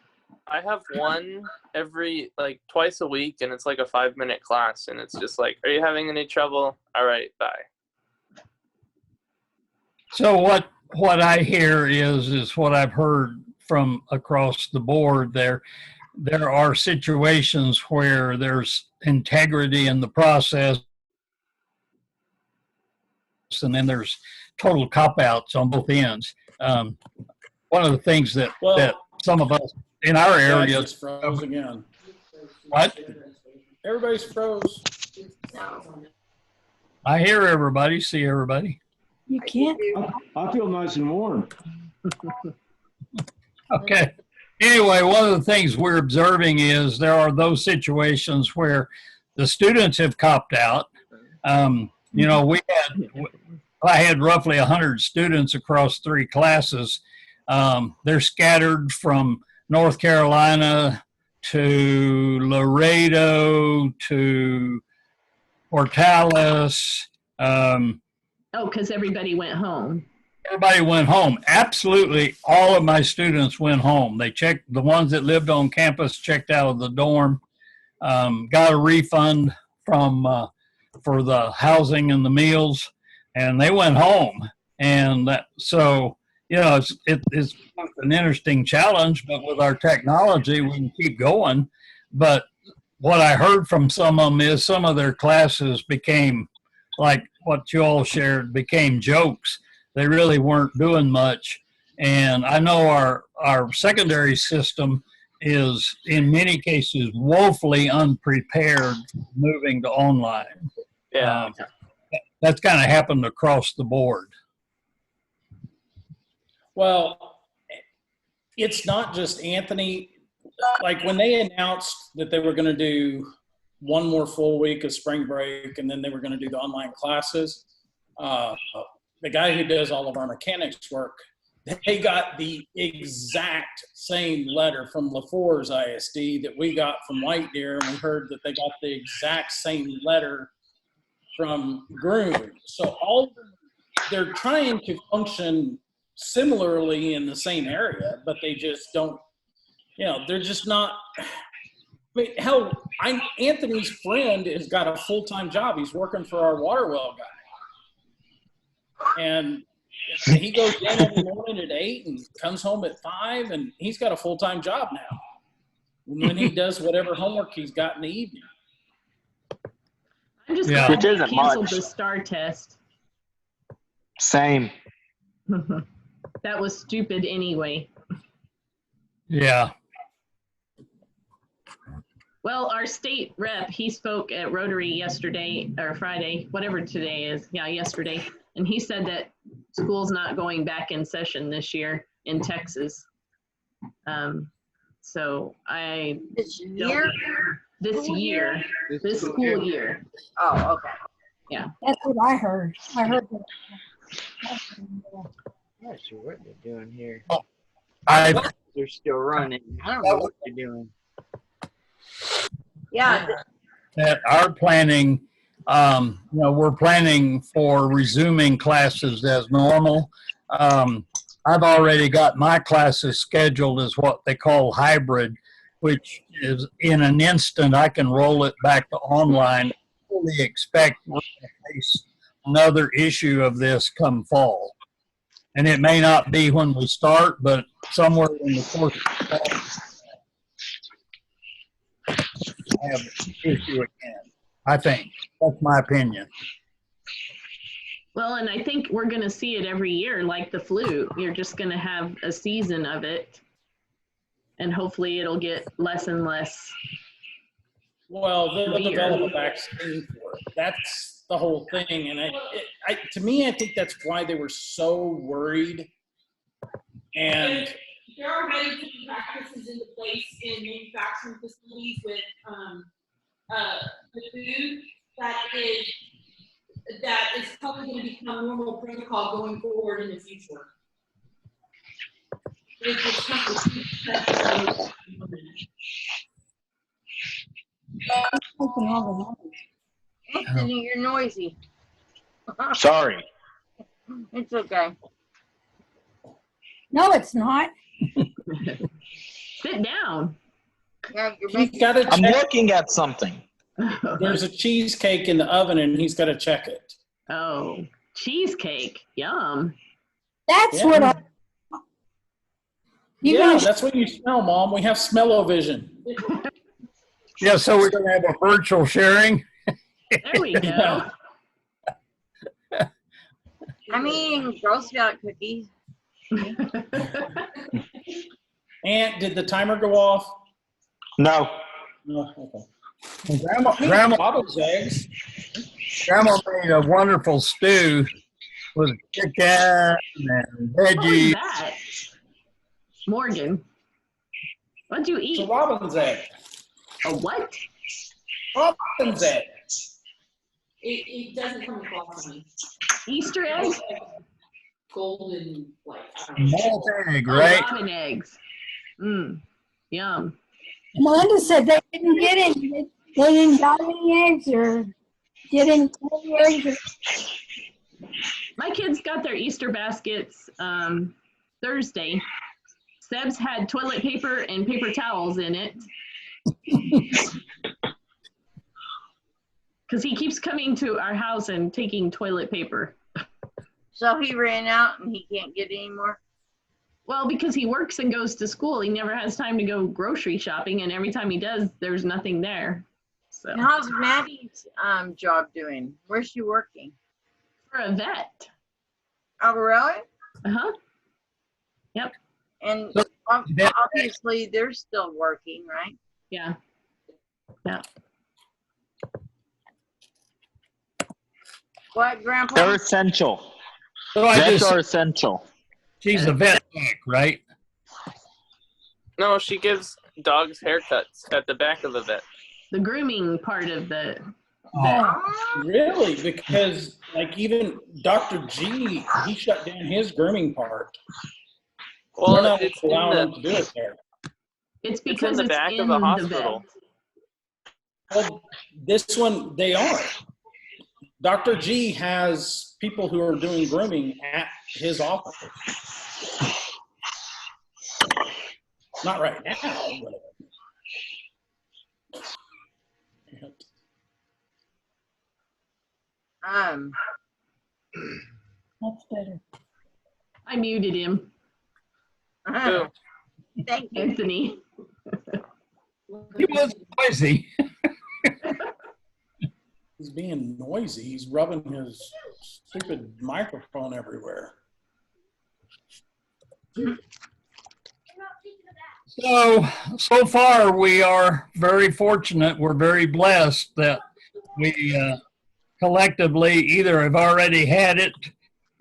I have one every, like, twice a week, and it's like a 5-minute class, and it's just like, are you having any trouble? All right, bye. So what I hear is what I've heard from across the board there. There are situations where there's integrity in the process, and then there's total cop-outs on both ends. One of the things that some of us in our Yeah, I area. just froze again. What? Everybody's froze. I hear everybody, see everybody. You can't. I feel nice and warm. Okay. Anyway, one of the things we're observing is there are those situations where the students have copped out. You know, I had roughly 100 students across 3 classes. They're scattered from North Carolina to Laredo to Portales. Oh, because everybody went home. Everybody went home. Absolutely, all of my students went home. They checked, the ones that lived on campus checked out of the dorm, got a refund from for the housing and the meals, and they went home. And so, you know, it's an interesting challenge, but with our technology, we can keep going. But what I heard from some of them is some of their classes became, like what you all shared, became jokes. They really weren't doing much. And I know our secondary system is, in many cases, woefully unprepared moving to online. Yeah. That's kind of happened across the board. Well, it's not just Anthony. Like when they announced that they were going to do one more full week of spring break, and then they were going to do the online classes. The guy who does all of our mechanics work, they got the exact same letter from LaFour's ISD that we got from White Deer, and we heard that they got the exact same letter from Groom. So they're trying to function similarly in the same area, but they just don't, they're just not. I mean, hell, Anthony's friend has got a full-time job. He's working for our water well guy. And he goes in every morning at 8 and comes home at 5, and he's got a full-time job now. And then he does whatever homework he's got in the evening. I'm just glad they canceled the STAR test. Same. That was stupid anyway. Yeah. Well, our state rep, he spoke at Rotary yesterday or Friday, whatever today is. Yeah, yesterday. And he said that school's not going back in session this year in Texas. So this year? This school year. Oh, okay. Yeah. That's what I heard. I heard that. I'm not sure what they're doing here. They're still running. I don't know what they're doing. Yeah. That our planning, we're planning for resuming classes as normal. I've already got my classes scheduled as what they call hybrid, which is in an instant I can roll it back to online. I fully expect we're going to face another issue of this come fall. And it may not be when we start, but somewhere in the course of the fall, I have an issue again. I think. That's my opinion. Well, and I think we're going to see it every year, like the flu. You're just going to have a season of it, and hopefully it'll get less and less. Well, they'll develop a vaccine for it. That's the whole thing. And to me, I think that's why they were so worried. And there are already putting practices into place in manufacturing facilities with the food that is probably going to become normal protocol going forward in the future. It's just kind of Anthony, you're noisy. Sorry. It's okay. No, it's not. Sit down. Yeah, I'm looking at something. There's a cheesecake in the oven, and he's got to check it. Oh, cheesecake. Yum. That's what I... That's what you smell, Mom. We have smell-o-vision. Yeah, so we're going to have a virtual sharing. There we go. I'm eating Girl Scout cookies. Aunt, did the timer go off? No. No. Okay. Grandma made a wonderful stew with chicken and veggies. What was that? Morgan, what'd you eat? It's a robin's egg. A what? Robin's egg. it doesn't come across me. Easter eggs? Golden, like, Malt egg, right? Robin eggs. Yum. Melinda said they didn't get any. They didn't got any eggs or get any eggs. My kids got their Easter baskets Thursday. Seb's had toilet paper and paper towels in it. Because he keeps coming to our house and taking toilet paper. So he ran out and he can't get any more? Well, because he works and goes to school, he never has time to go grocery shopping, and every time he does, there's nothing there. So. And how's Maddie's job doing? Where's she working? For a vet. Oh, really? Uh-huh. Yep. And obviously they're still working, right? Yeah. Yeah. What, Grandpa? They're essential. So Vets are essential. She's a vet tech, right? No, she gives dogs haircuts at the back of the vet. the grooming part of the. Really? Because like even Dr. G, he shut down his grooming part. Well, They're not it's allowing him to do it there. It's because in the back of the hospital. Well, this one, they are. Dr. G has people who are doing grooming at his office. Not right now, but. That's better. I muted him. Thank you. Anthony. He was noisy. He's being noisy. He's rubbing his stupid microphone everywhere. So far we are very fortunate. We're very blessed that we collectively either have already had it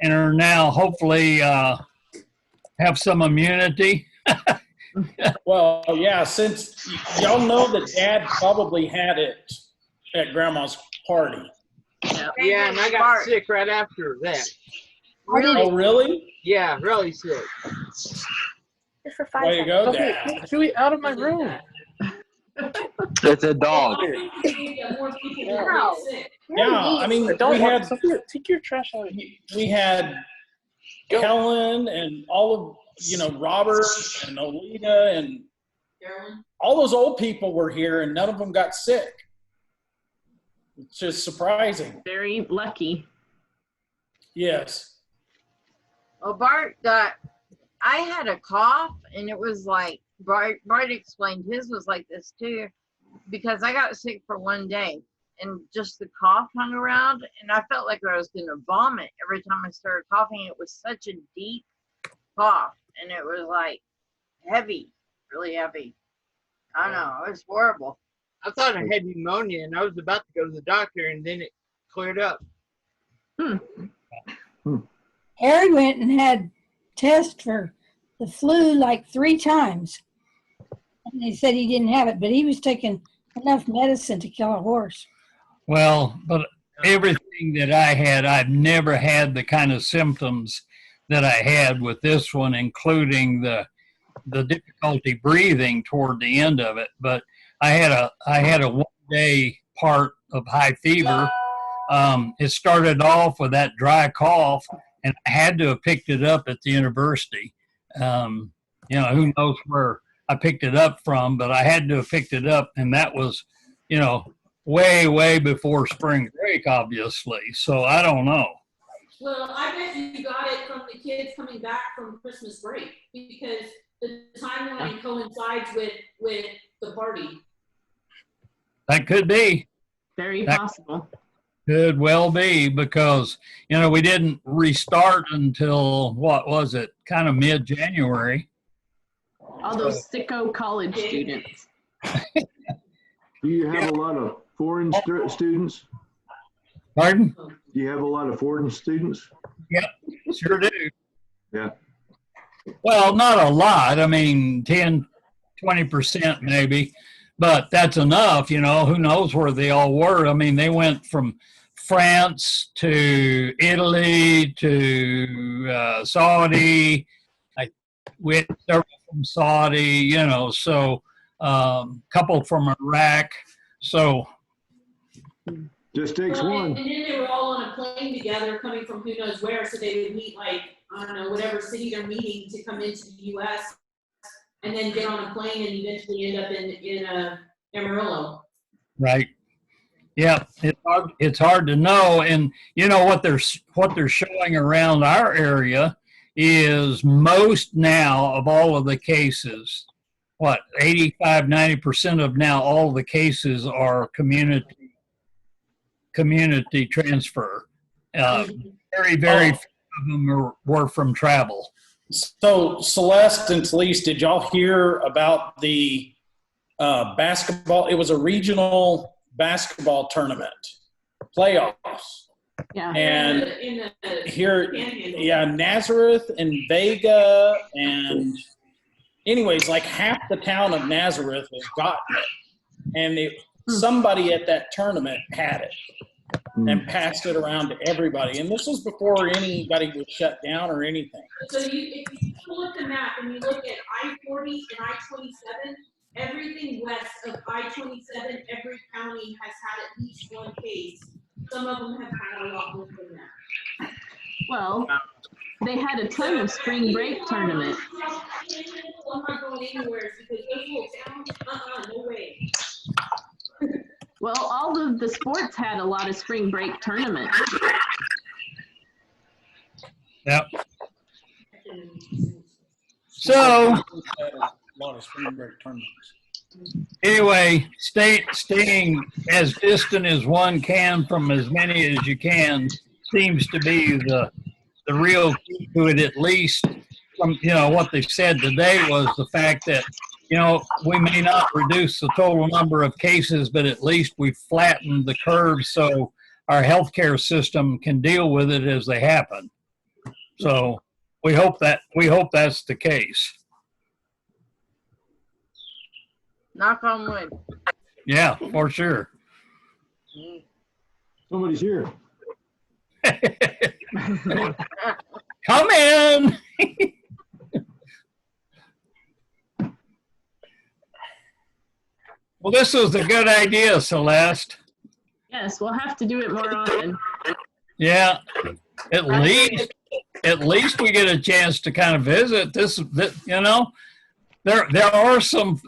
and are now hopefully have some immunity. Well, yeah, since y'all know that Dad probably had it at Grandma's party. Yeah, and I got sick right after that. Really? Oh, really? Yeah, really sick. Way to go, Dad. Chewy, out of my room. It's a dog. Yeah, I mean, we had take your trash out. We had Helen and all of Robert and Olita and all those old people were here, and none of them got sick. It's just surprising. Very lucky. Yes. Well, Bart I had a cough, and it was like, Bart explained his was like this too, because I got sick for one day, and just the cough hung around, and I felt like I was going to vomit every time I started coughing. It was such a deep cough, and it was like heavy, really heavy. I don't know, it was horrible. I thought I had pneumonia, and I was about to go to the doctor, and then it cleared up. Harry went and had tests for the flu like 3 times. And they said he didn't have it, but he was taking enough medicine to kill a horse. Well, but everything that I had, I've never had the kind of symptoms that I had with this one, including the difficulty breathing toward the end of it. But I had a 1-day part of high fever. It started off with that dry cough, and I had to have picked it up at the university. Who knows where I picked it up from, but I had to have picked it up, and that was, way, way before spring break, obviously. So I don't know. Well, I bet you got it from the kids coming back from Christmas break, because the timeline coincides with the party. That could be. Very possible. Could well be, because, we didn't restart until, what was it, kind of mid-January. All those sicko college students. Do you have a lot of foreign students? Pardon? Do you have a lot of foreign students? Yep, sure do. Yeah. Well, not a lot. I mean, 10, 20% maybe. But that's enough, who knows where they all were. I mean, they went from France to Italy to Saudi. We had several from Saudi, so couple from Iraq. So just takes one. And then they were all on a plane together coming from who knows where, so they would meet I don't know, whatever city they're meeting to come into the U.S. and then get on a plane and eventually end up in Amarillo. Right. Yeah, it's hard to know. And what they're showing around our area is most now of all of the cases, 85, 90% of now all of the cases are community transfer. Very, very few of them were from travel. So Celeste and Talise, did y'all hear about the basketball? It was a regional basketball tournament playoffs. Yeah. And here, Nazareth and Vega, and anyways, like half the town of Nazareth has gotten it. And somebody at that tournament had it and passed it around to everybody. And this was before anybody was shut down or anything. So if you look at the map and you look at I-40 and I-27, everything west of I-27, every county has had at least one case. Some of them have had a lot more than that. Well, they had a ton of spring break tournaments. I'm not going anywhere because those little towns, no way. Well, all of the sports had a lot of spring break tournaments. Yep. So, A lot of spring break tournaments. anyway, staying as distant as one can from as many as you can seems to be the real key to it. At least from what they said today was the fact that we may not reduce the total number of cases, but at least we flattened the curve so our healthcare system can deal with it as they happen. So we hope that's the case. Knock on wood. Yeah, for sure. Somebody's here. Come in. Well, this was a good idea, Celeste. Yes, we'll have to do it more often. Yeah, at least we get a chance to kind of visit this. There are some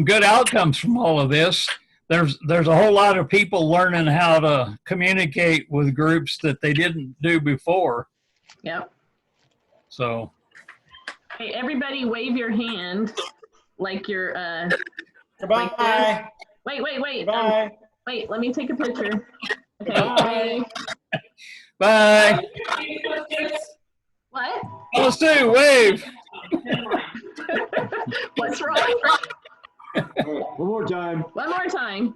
good outcomes from all of this. There's a whole lot of people learning how to communicate with groups that they didn't do before. Yep. So. Hey, everybody, wave your hand like you're. Goodbye. Like wait. Goodbye. Wait, let me take a picture. Okay. Bye. Bye. What? Let's do wave. What's wrong? One more time. One more time.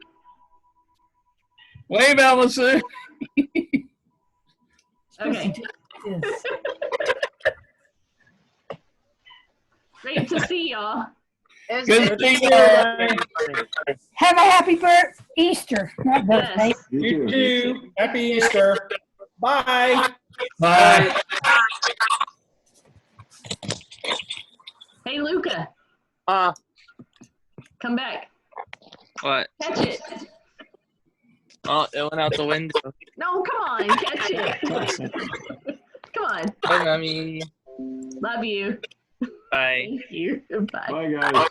Wave, Allison. Okay. Great to see y'all. Good to see you. Have a happy Easter, not birthday. Yes. You too. Happy Easter. Bye. Bye. Hey, Luca, come back. What? Catch it. Oh, it went out the window. No, come on, catch it. Come on. Bye, mommy. Love you. Bye. Thank you. Bye. Bye, guys.